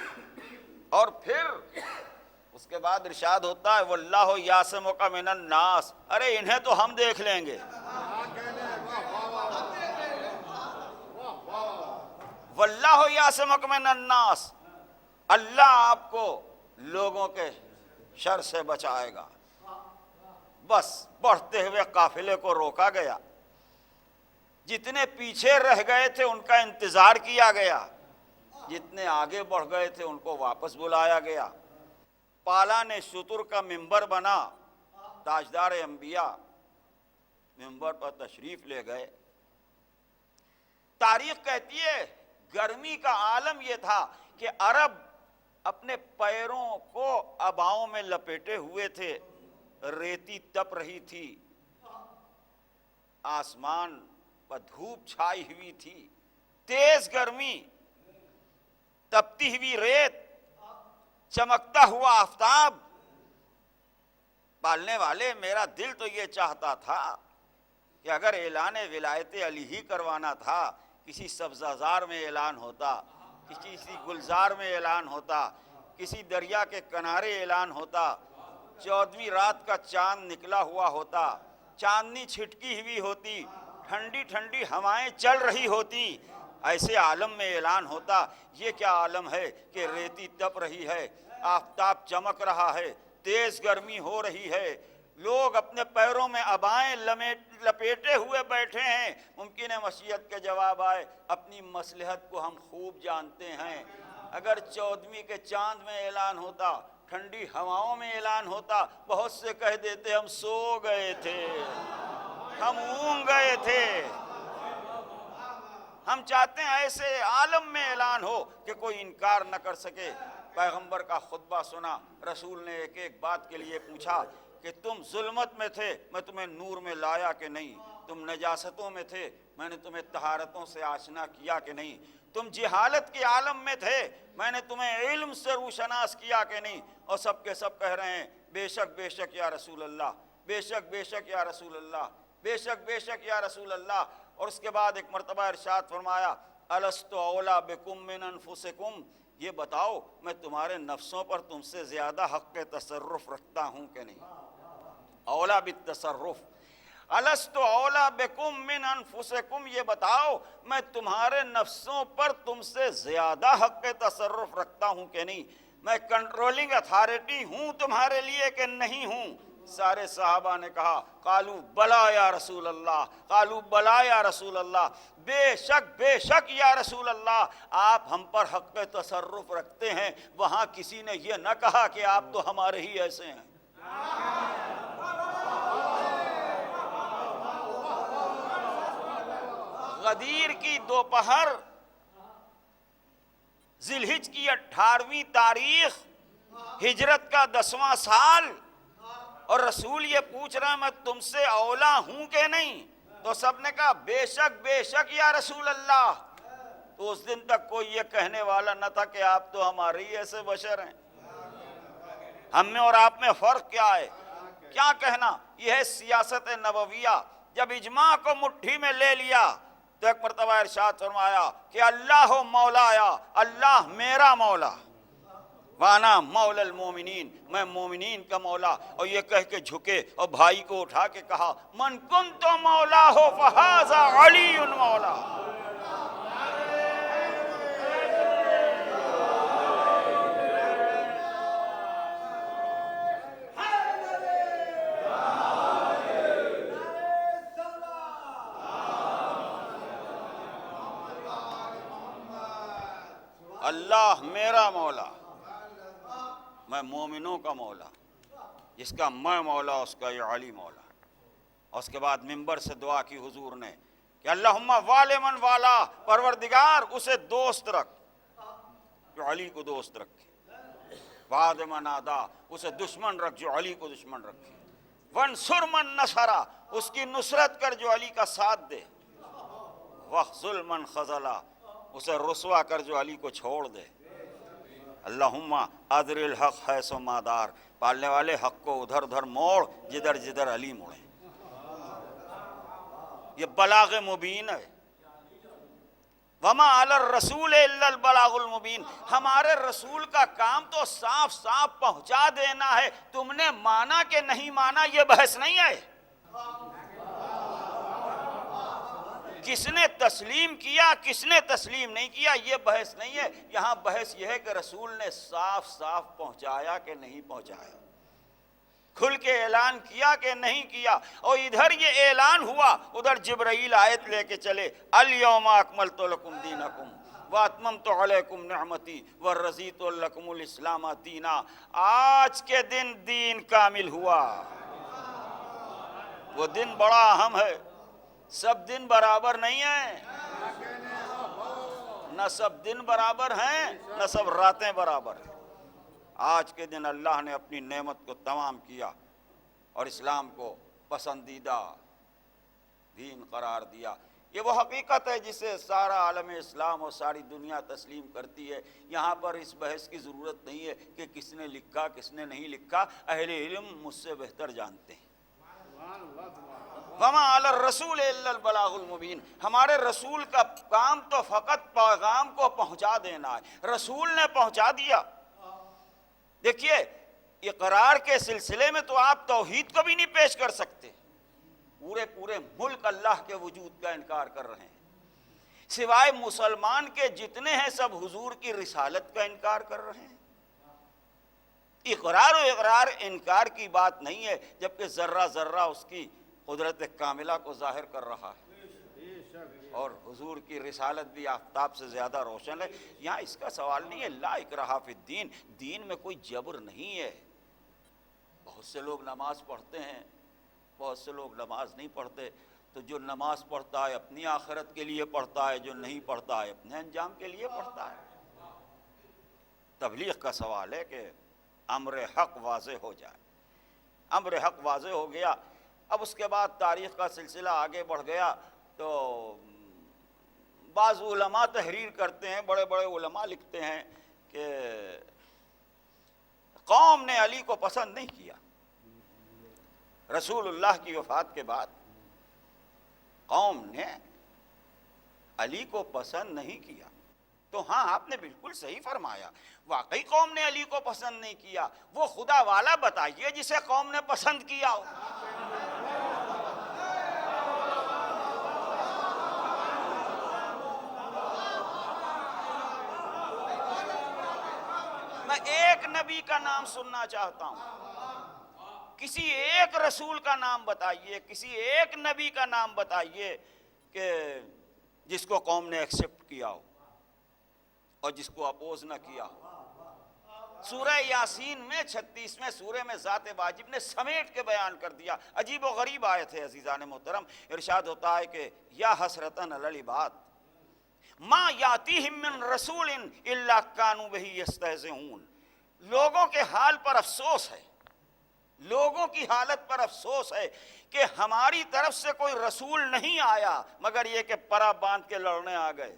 اور پھر اس کے بعد ارشاد ہوتا ہے وَاللَّهُ يَعْصِمُكَ مِنَ النَّاسِ, ارے انہیں تو ہم دیکھ لیں گے. وَاللَّهُ يَعْصِمُكَ مِنَ النَّاسِ, اللہ آپ کو لوگوں کے شر سے بچائے گا. بس بڑھتے ہوئے قافلے کو روکا گیا, جتنے پیچھے رہ گئے تھے ان کا انتظار کیا گیا, جتنے آگے بڑھ گئے تھے ان کو واپس بلایا گیا. پالان شتر کا منبر بنا, تاجدار انبیاء منبر پر تشریف لے گئے. تاریخ کہتی ہے گرمی کا عالم یہ تھا کہ عرب اپنے پیروں کو اباؤں میں لپیٹے ہوئے تھے, ریتی تپ رہی تھی, آسمان پر دھوپ چھائی ہوئی تھی, تیز گرمی, تپتی ہوئی ریت, چمکتا ہوا آفتاب. پالنے والے میرا دل تو یہ چاہتا تھا کہ اگر اعلان ولایت علی ہی کروانا تھا, کسی سبزہ میں اعلان ہوتا, کسی گلزار میں اعلان ہوتا, کسی دریا کے کنارے اعلان ہوتا, 14ویں رات کا چاند نکلا ہوا ہوتا, چاندنی چھٹکی ہوئی ہوتی, ٹھنڈی ٹھنڈی ہوائیں چل رہی ہوتی, ایسے عالم میں اعلان ہوتا. یہ کیا عالم ہے کہ ریتی تپ رہی ہے, آفتاب چمک رہا ہے, تیز گرمی ہو رہی ہے, لوگ اپنے پیروں میں ابائیں لپیٹے ہوئے بیٹھے ہیں. ممکن ہے مسیحت کے جواب آئے اپنی مصلحت کو ہم خوب جانتے ہیں. اگر 14ویں کے چاند میں اعلان ہوتا, ٹھنڈی ہواؤں میں اعلان ہوتا, بہت سے کہہ دیتے ہم سو گئے تھے, ہم اونگ گئے تھے. ہم چاہتے ہیں ایسے عالم میں اعلان ہو کہ کوئی انکار نہ کر سکے. پیغمبر کا خطبہ سنا, رسول نے ایک ایک بات کے لیے پوچھا کہ تم ظلمت میں تھے, میں تمہیں نور میں لایا کہ نہیں؟ تم نجاستوں میں تھے, میں نے تمہیں طہارتوں سے آشنا کیا کہ نہیں؟ تم جہالت کے عالم میں تھے, میں نے تمہیں علم سے روشناس کیا کہ نہیں؟ اور سب کے سب کہہ رہے ہیں بے شک یا رسول اللہ, بے شک یا رسول اللہ, بے شک یا رسول اللہ. اور اس کے بعد ایک مرتبہ ارشاد فرمایا الست اولا بکم من انفسکم, یہ بتاؤ میں تمہارے نفسوں پر تم سے زیادہ حق تصرف رکھتا ہوں کہ نہیں؟ اولا بالتصرف, الست اولا بکم من انفسکم, یہ بتاؤ میں تمہارے نفسوں پر تم سے زیادہ حق تصرف رکھتا ہوں کہ نہیں؟ میں کنٹرولنگ اتھارٹی ہوں تمہارے لیے کہ نہیں ہوں؟ سارے صحابہ نے کہا قالوا بلا یا رسول اللہ, قالوا بلا یا رسول اللہ, بے شک یا رسول اللہ, آپ ہم پر حق تصرف رکھتے ہیں. وہاں کسی نے یہ نہ کہا کہ آپ تو ہمارے ہی ایسے ہیں. غدیر کی دوپہر, ذی الحج کی 18ویں تاریخ, ہجرت کا 10واں سال, اور رسول یہ پوچھ رہا میں تم سے اولا ہوں کہ نہیں؟ تو سب نے کہا بے شک یا رسول اللہ. تو اس دن تک کوئی یہ کہنے والا نہ تھا کہ آپ تو ہمارے ہی ایسے بشر ہیں. ہم میں اور آپ میں فرق کیا ہے؟ کیا کہنا؟ یہ ہے سیاست نبویہ. جب اجماع کو مٹھی میں لے لیا تو ایک مرتبہ ارشاد فرمایا کہ اللہ مولایا, اللہ میرا مولا, وانا مولا المومنین، میں مومنین کا مولا. اور یہ کہہ کے جھکے اور بھائی کو اٹھا کے کہا من کنت مولا ہو فہذا علی مولا. اللہ میرا مولا، میں مومنوں کا مولا، جس کا میں مولا اس کا یہ علی مولا. اور اس کے بعد ممبر سے دعا کی حضور نے کہ اللہم والے من والا، پروردگار اسے دوست رکھ جو علی کو دوست رکھے، وعد من آدا، اسے دشمن رکھ جو علی کو دشمن رکھے، وانصر من نصرہ، اس کی نصرت کر جو علی کا ساتھ دے، واخذل من خذلہ، اسے رسوا کر جو علی کو چھوڑ دے. اللہم ادر الحق حیث ما دار، پالنے والے حق کو ادھر ادھر موڑ جدھر جدھر علی موڑے. یہ بلاغ مبین ہے. وما علی الرسول الا البلاغ المبین، ہمارے رسول کا کام تو صاف صاف پہنچا دینا ہے. تم نے مانا کہ نہیں مانا یہ بحث نہیں ہے. کس نے تسلیم کیا کس نے تسلیم نہیں کیا یہ بحث نہیں ہے. یہاں بحث یہ ہے کہ رسول نے صاف صاف پہنچایا کہ نہیں پہنچایا، کھل کے اعلان کیا کہ نہیں کیا. اور ادھر یہ اعلان ہوا، ادھر جبرائیل آیت لے کے چلے الیوم اکملت لکم دینکم واتممت علیکم نعمتی ورضیت لکم الاسلام دینا. آج کے دن دین کامل ہوا. وہ دن بڑا اہم ہے. سب دن برابر نہیں ہیں، نہ سب دن برابر ہیں نہ سب راتیں برابر ہیں. آج کے دن اللہ نے اپنی نعمت کو تمام کیا اور اسلام کو پسندیدہ دین قرار دیا. یہ وہ حقیقت ہے جسے سارا عالم اسلام اور ساری دنیا تسلیم کرتی ہے. یہاں پر اس بحث کی ضرورت نہیں ہے کہ کس نے لکھا کس نے نہیں لکھا. اہل علم مجھ سے بہتر جانتے ہیں. وما علی الرسول الا البلاغ المبین، ہمارے رسول کا کام تو فقط پیغام کو پہنچا دینا ہے. رسول نے پہنچا دیا. دیکھیے اقرار کے سلسلے میں تو آپ توحید کو بھی نہیں پیش کر سکتے. پورے ملک اللہ کے وجود کا انکار کر رہے ہیں. سوائے مسلمان کے جتنے ہیں سب حضور کی رسالت کا انکار کر رہے ہیں. اقرار و اقرار انکار کی بات نہیں ہے، جبکہ ذرہ ذرہ اس کی قدرت کاملہ کو ظاہر کر رہا ہے. اور حضور کی رسالت بھی آفتاب سے زیادہ روشن ہے. یہاں اس کا سوال نہیں ہے لا اکراہ فی الدین، دین میں کوئی جبر نہیں ہے. بہت سے لوگ نماز پڑھتے ہیں، بہت سے لوگ نماز نہیں پڑھتے. تو جو نماز پڑھتا ہے اپنی آخرت کے لیے پڑھتا ہے، جو نہیں پڑھتا ہے اپنے انجام کے لیے پڑھتا ہے. تبلیغ کا سوال ہے کہ امر حق واضح ہو جائے. امر حق واضح ہو گیا. اب اس کے بعد تاریخ کا سلسلہ آگے بڑھ گیا تو بعض علماء تحریر کرتے ہیں، بڑے بڑے علماء لکھتے ہیں کہ قوم نے علی کو پسند نہیں کیا. رسول اللہ کی وفات کے بعد قوم نے علی کو پسند نہیں کیا. تو ہاں آپ نے بالکل صحیح فرمایا، واقعی قوم نے علی کو پسند نہیں کیا. وہ خدا والا بتائیے جسے قوم نے پسند کیا ہو. میں ایک نبی کا نام سننا چاہتا ہوں. کسی ایک رسول کا نام بتائیے، کسی ایک نبی کا نام بتائیے کہ جس کو قوم نے ایکسپٹ کیا ہو اور جس کو اپوز نہ کیا ہو. سورہ یاسین میں 36ویں سورے میں ذات واجب نے سمیٹ کے بیان کر دیا. عجیب و غریب آیت ہے عزیزان محترم. ارشاد ہوتا ہے کہ یا حسرتن علی العباد ما یاتیہم من رسول الا کانوا بہ یستہزئون. لوگوں کے حال پر افسوس ہے، لوگوں کی حالت پر افسوس ہے کہ ہماری طرف سے کوئی رسول نہیں آیا مگر یہ کہ پرا باندھ کے لڑنے آ گئے.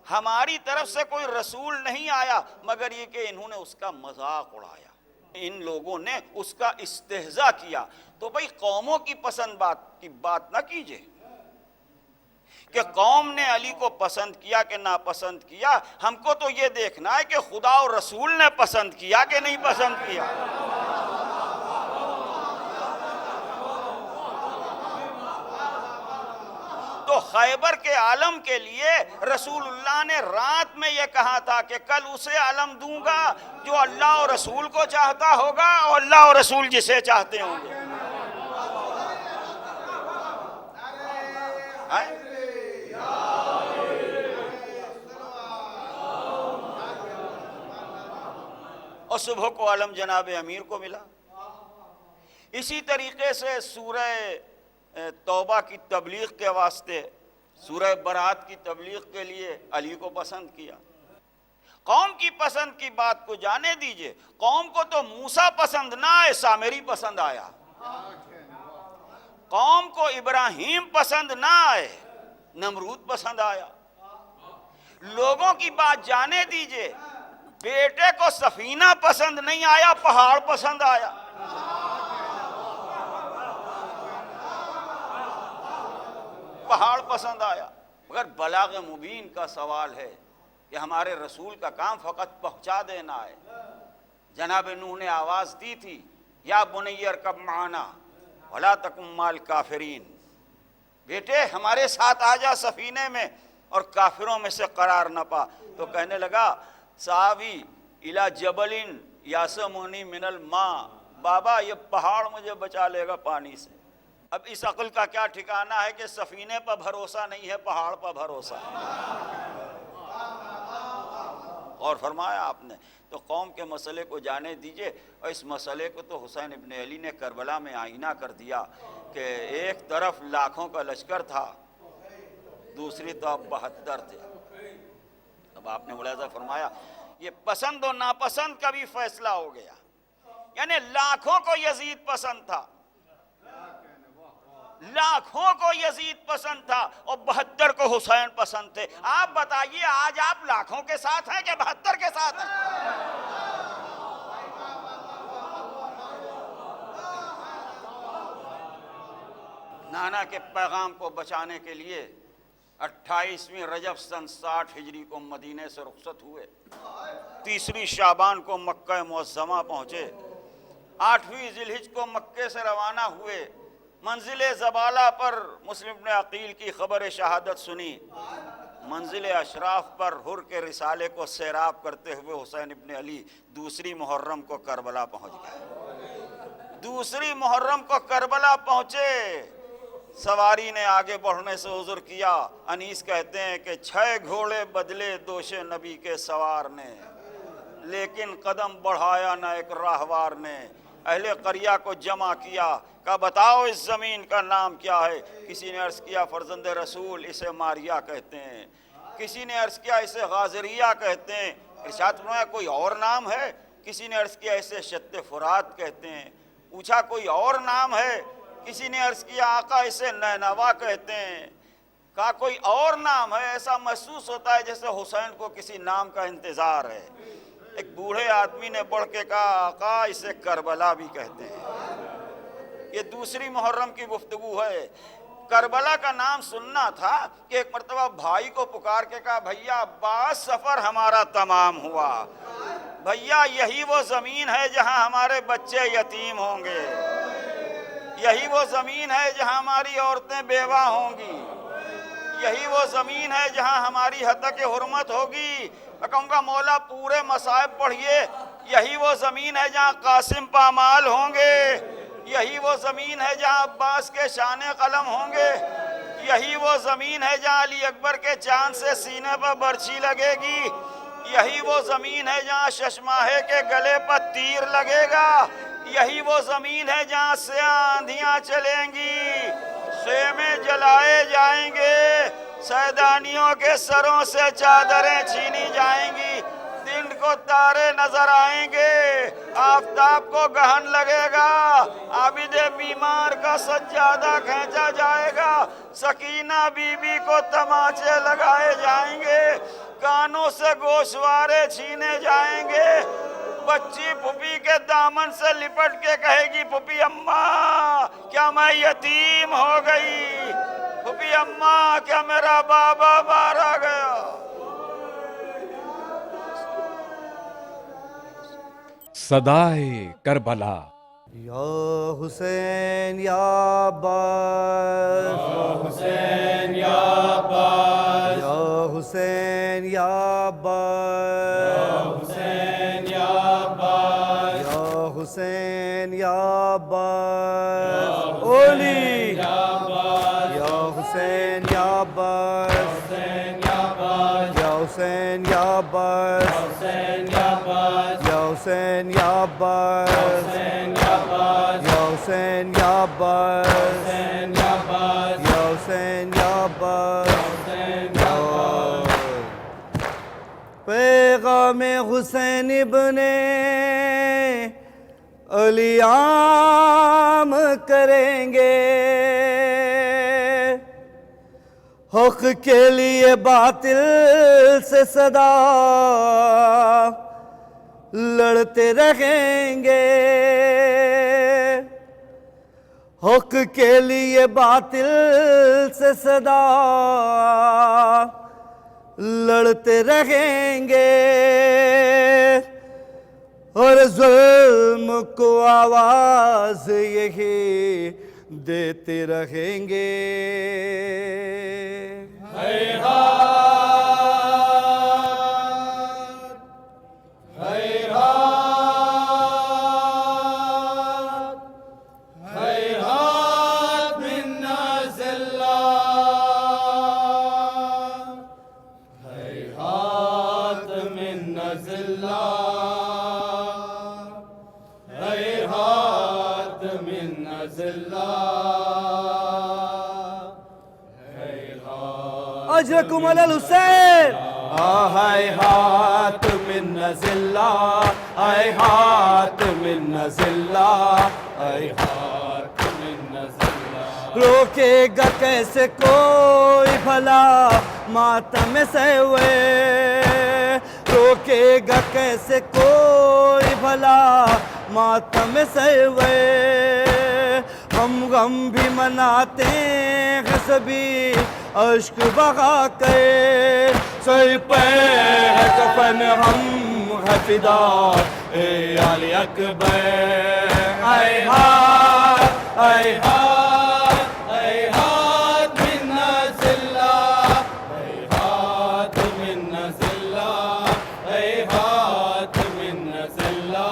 ہماری طرف سے کوئی رسول نہیں آیا مگر یہ کہ انہوں نے اس کا مذاق اڑایا، ان لوگوں نے اس کا استہزاء کیا. تو بھئی قوموں کی پسند کی بات نہ کیجئے. کہ قوم نے علی کو پسند کیا کہ ناپسند کیا، ہم کو تو یہ دیکھنا ہے کہ خدا اور رسول نے پسند کیا کہ نہیں پسند کیا۔ تو خیبر کے عالم کے لیے رسول اللہ نے رات میں یہ کہا تھا کہ کل اسے علم دوں گا جو اللہ اور رسول کو چاہتا ہوگا اور اللہ اور رسول جسے چاہتے ہوں گے۔ اور صبح کو علم جناب امیر کو ملا۔ اسی طریقے سے سورہ توبہ کی تبلیغ کے واسطے، سورہ برات کی تبلیغ کے لیے علی کو پسند کیا۔ قوم کی پسند کی بات کو جانے دیجئے، قوم کو تو موسیٰ پسند نہ آئے، سامری پسند آیا۔ قوم کو ابراہیم پسند نہ آئے، نمرود پسند آیا۔ لوگوں کی بات جانے دیجئے، بیٹے کو سفینہ پسند نہیں آیا، پہاڑ پسند آیا۔ پہاڑ پسند آیا۔ مگر بلاغ مبین کا سوال ہے کہ ہمارے رسول کا کام فقط پہنچا دینا ہے۔ جناب نوح نے آواز دی تھی، یا بنی ارکب معنا ولا تکن مع الکافرین، بیٹے ہمارے ساتھ آ جا سفینے میں اور کافروں میں سے قرار نہ پا۔ تو کہنے لگا ساوی الی جبل یعصمنی من الماء، بابا یہ پہاڑ مجھے بچا لے گا پانی سے۔ اب اس عقل کا کیا ٹھکانہ ہے کہ سفینے پر بھروسہ نہیں ہے، پہاڑ پر بھروسہ ہے۔ اور فرمایا آپ نے تو قوم کے مسئلے کو جانے دیجئے، اور اس مسئلے کو تو حسین ابن علی نے کربلا میں آئینہ کر دیا کہ ایک طرف لاکھوں کا لشکر تھا، دوسری طرف 72 تھے۔ اب آپ نے ملاحظہ فرمایا یہ پسند و ناپسند کا بھی فیصلہ ہو گیا، یعنی لاکھوں کو یزید پسند تھا، لاکھوں کو یزید پسند تھا اور 72 کو حسین پسند تھے۔ آپ بتائیے آج آپ لاکھوں کے ساتھ ہیں کہ 72 کے ساتھ ہیں؟ نانا کے پیغام کو بچانے کے لیے 28ویں رجب سن 60 ہجری کو مدینے سے رخصت ہوئے، 30 شعبان کو مکہ معظمہ پہنچے، 8ویں ذی الحجہ کو مکے سے روانہ ہوئے۔ منزل زبالہ پر مسلم ابن عقیل کی خبر شہادت سنی، منزل اشراف پر حر کے رسالے کو سیراب کرتے ہوئے حسین ابن علی 2 محرم کو کربلا پہنچ گئے۔ 2 محرم کو کربلا پہنچے، سواری نے آگے بڑھنے سے عذر کیا۔ انیس کہتے ہیں کہ 6 گھوڑے بدلے دوش نبی کے سوار نے، لیکن قدم بڑھایا نہ ایک راہوار نے۔ اہل قریہ کو جمع کیا، کہا بتاؤ اس زمین کا نام کیا ہے؟ کسی نے عرض کیا فرزند رسول اسے ماریا کہتے ہیں، کسی نے عرض کیا اسے غازریہ کہتے ہیں، ارشاد فرمایا کوئی اور نام ہے؟ کسی نے عرض کیا اسے شط فرات کہتے ہیں، پوچھا کوئی اور نام ہے؟ کسی نے عرض کیا آقا اسے نینوا کہتے ہیں، کہا کوئی اور نام ہے؟ ایسا محسوس ہوتا ہے جیسے حسین کو کسی نام کا انتظار ہے۔ ایک بوڑھے آدمی نے بڑھ کے کہا آقا اسے کربلا بھی کہتے ہیں۔ یہ 2 محرم کی گفتگو ہے۔ کربلا کا نام سننا تھا کہ ایک مرتبہ بھائی کو پکار کے کہا بھیا عباس سفر ہمارا تمام ہوا، بھیا یہی وہ زمین ہے جہاں ہمارے بچے یتیم ہوں گے، یہی وہ زمین ہے جہاں ہماری عورتیں بیوہ ہوں گی، یہی وہ زمین ہے جہاں ہماری حتک حرمت ہوگی۔ میں کہوں گا مولا پورے مصائب پڑھیے، یہی وہ زمین ہے جہاں قاسم پامال ہوں گے، یہی وہ زمین ہے جہاں عباس کے شان قلم ہوں گے، یہی وہ زمین ہے جہاں علی اکبر کے چاند سے سینے پر برچھی لگے گی، یہی وہ زمین ہے جہاں ششماہے کے گلے پر تیر لگے گا، یہی وہ زمین ہے جہاں سیاہ آندھیاں چلیں گی، خیمے جلائے جائیں گے، سیدانیوں کے سروں سے چادریں چھینی جائیں گی، دن کو تارے نظر آئیں گے، آفتاب کو گہن لگے گا، عابد بیمار کا سجادہ کھینچا جائے گا، سکینہ بی بی کو تماچے لگائے جائیں گے، کانوں سے گوشوارے چھینے جائیں گے، بچی پھپھی کے دامن سے لپٹ کے کہے گی پھپھی اماں کیا میں یتیم ہو گئی، پھوپھی اماں کیا میرا بابا مارا گیا. صدائے کربلا. یا حسین یا عباس، یا حسین یا عباس، یا حسین یا عباس، یا حسین یا عباس، یا حسین یا عباس، اولی یا حسین یا عباس، یا حسین یا عباس، یا حسین یا عباس، یا حسین یا عباس، یا حسین یا عباس. پیغام حسین ابن علی عام کریں گے، حق کے لیے باطل سے صدا لڑتے رہیں گے، حق کے لیے باطل سے صدا لڑتے رہیں گے، اور ظلم کو آواز یہی دیتے رہیں گے. اجرکم علی الحسین. آہائے ہاتھ من نزلہ، آئے ہاتھ من نزلہ، آئے ہاتھ من نزلہ. روکے گا کیسے کوئی بھلا ماتم سے ہوئے، روکے گا کیسے کوئی بھلا ماتم سے ہوئے. ہم غم بھی مناتے ہیں سبھی اشک بہا کے، سر پہ ہے کفن ہم ہے فدا اے علی اکبر. اے ہاتھ، اے ہاتھ، اے ہاتھ من نزلہ، اے ہاتھ من نزلہ، اے ہاتھ من نزلہ،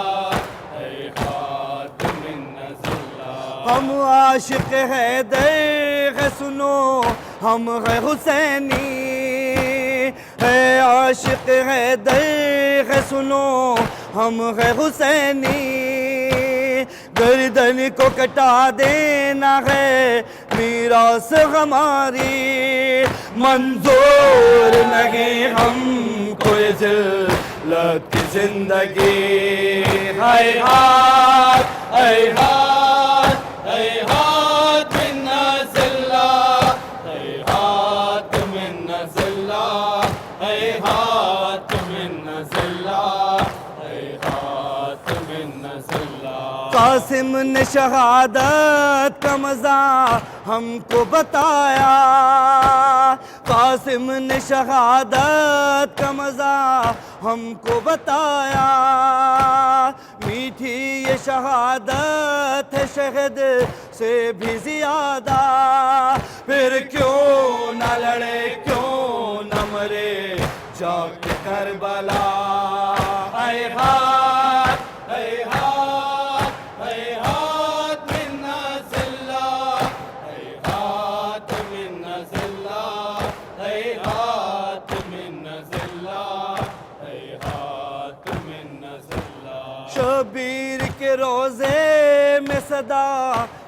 اے ہاتھ من نزلہ. ہم عاشق حیدر ہے سنو، ہم ہے حسینی، ہے عاشق حیدر ہے سنو، ہم ہے حسینی. گردن کو کٹا دینا ہے میراث ہماری، منظور نہیں ہم کو یہ ذلت کی زندگی. اے ہاتھ، اے ہاتھ، اے ہاتھ من نزلہ، اے ہاتھ من نزلہ، اے ہاتھ من نزلہ، اے ہاتھ من نزلہ. قاسم نے شہادت کا مزہ ہم کو بتایا، قاسم نے شہادت کا مزہ ہم کو بتایا. میٹھی یہ شہادت ہے شہد سے بھی زیادہ، پھر کیوں نہ لڑے کیوں نہ مرے جا کے کربلا. اے ہاتھ، اے ہاتھ، اے ہاتھ من نزلہ، اے ہاتھ من نزلہ، اے ہاتھ من نزلہ، اے ہاتھ من نزلہ. شبیر کے روزے میں صدا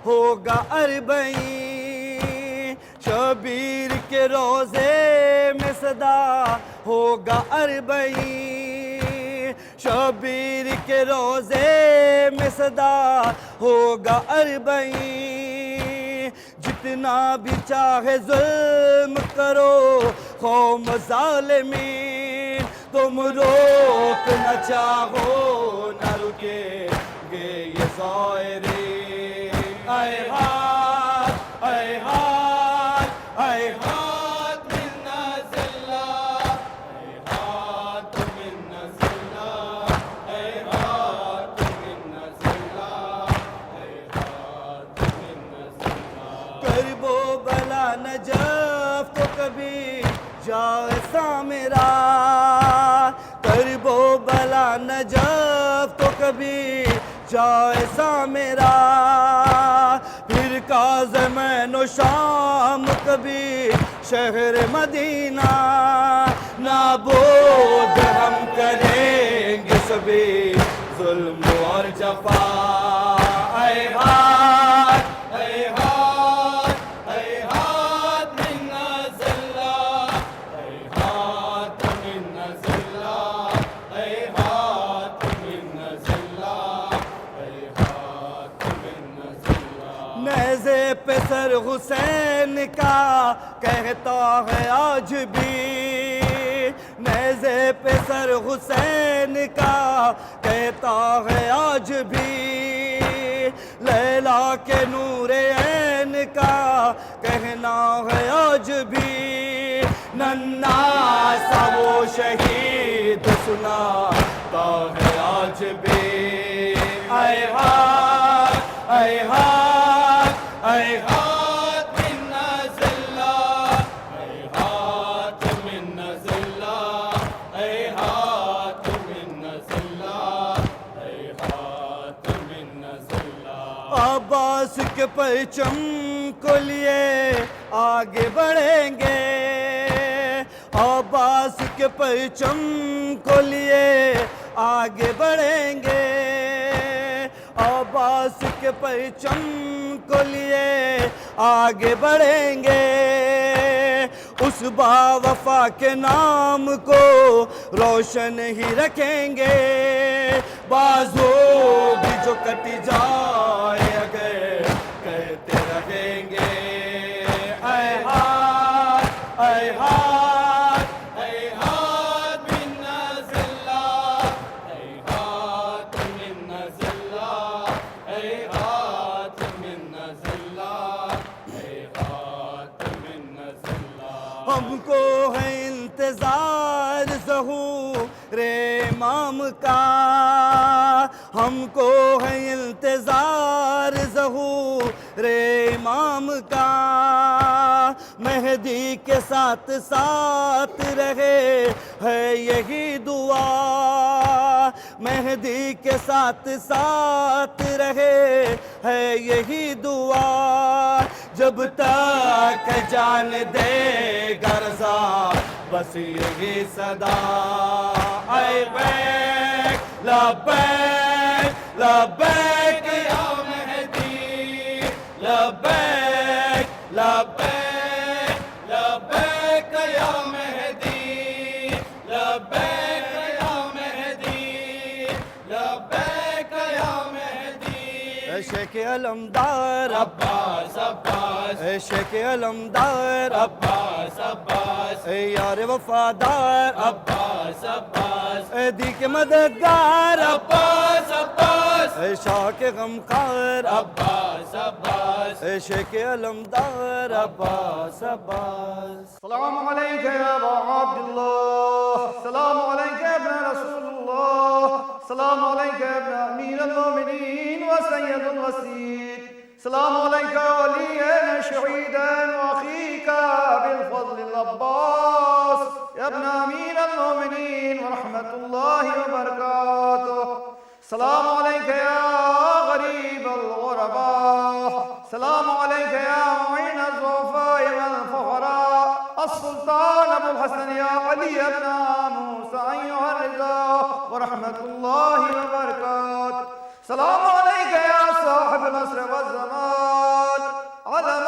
ہوگا اربعین، شبیر کے روزے میں صدا ہوگا اربعین، شبیر کے روزے میں صدا ہوگا اربعین. جتنا بھی چاہے ظلم کرو قوم ظالمین، تم روک نہ چاہو نہ رکے گے یہ ظاہرین. اے ہاتھ، اے ہاتھ، اے هات منا زلا اے هات منا زلا اے هات منا زلا اے هات منا زلا کرب و بلا نجف تو کبھی جائے سامرا کرب و بلا نجف تو کبھی جائے سامرا پھر کاظمین و شام کبھی شہر مدینہ نابود ہم کریں گے سبھی ظلم اور جفا اے ہاتھ اے ہاتھ منا زلا اے ہاتھ منا زلا اے ہاتھ منا زلا اے ہاتھ منا زلا نیزے پہ سر حسین کا کہتا ہے آج بھی نیزے پہ سر حسین کا کہتا ہے آج بھی لیلا کے نور عین کا کہنا ہے آج بھی ننا سا وہ شہید سناتا ہے آج بھی اے ہاتھ اے ہاتھ اے ہاتھ منا زلا اے ہاتھ منا زلا اے ہاتھ منا زلا اے ہاتھ منا زلا عباس کے پرچم کو لیے آگے بڑھیں گے عباس کے پرچم کو لیے آگے بڑھیں گے عباس کے پرچم کو لیے آگے بڑھیں گے اس با وفا کے نام کو روشن ہی رکھیں گے بازو بھی جو کٹ جائے اگر کہتے رہیں گے اے ہاتھ اے ہاتھ اے ہاتھ منا زلا اے ہاتھ منا زلا اے ہاتھ منا زلا اے ہاتھ منا زلا ہم کو ہے انتظار ظہور امام کا ہم کو ہے انتظار ظہور امام کا مہدی کے ساتھ ساتھ رہے ہے یہی دعا مہدی کے ساتھ ساتھ رہے ہے یہی دعا جب تک جان دے گا رضا بس یہی صدا اے بیک لبیک لبیک یا مہدی لبیک لبیک لبیک یا مہدی لبیک یا مہدی لبیک یا مہدی اے شیخ علمدار عباس عباس اے شیخ علمدار عباس عباس اے یار وفادار عباس عباس اے دی کے مددگار عباس عباس اے شاہ کے غمخوار عباس عباس اے شیخ علمدار عباس عباس السلام عليك يا أبا عبد الله السلام عليك يا ابن رسول الله السلام عليك يا ابن أمير المؤمنين وسيد الوسيد السلام عليك وليا شهيدا وأخيك بالفضل العباس يا ابن أمير المؤمنين ورحمة الله وبركاته السلام عليك يا غريب الغرباء السلام عليك يا معين الضعفاء والفقراء السلطان أبو الحسن يا علي بن موسى أيها الرضا ورحمة الله وبركاته السلام عليك يا صاحب العصر والزمان علم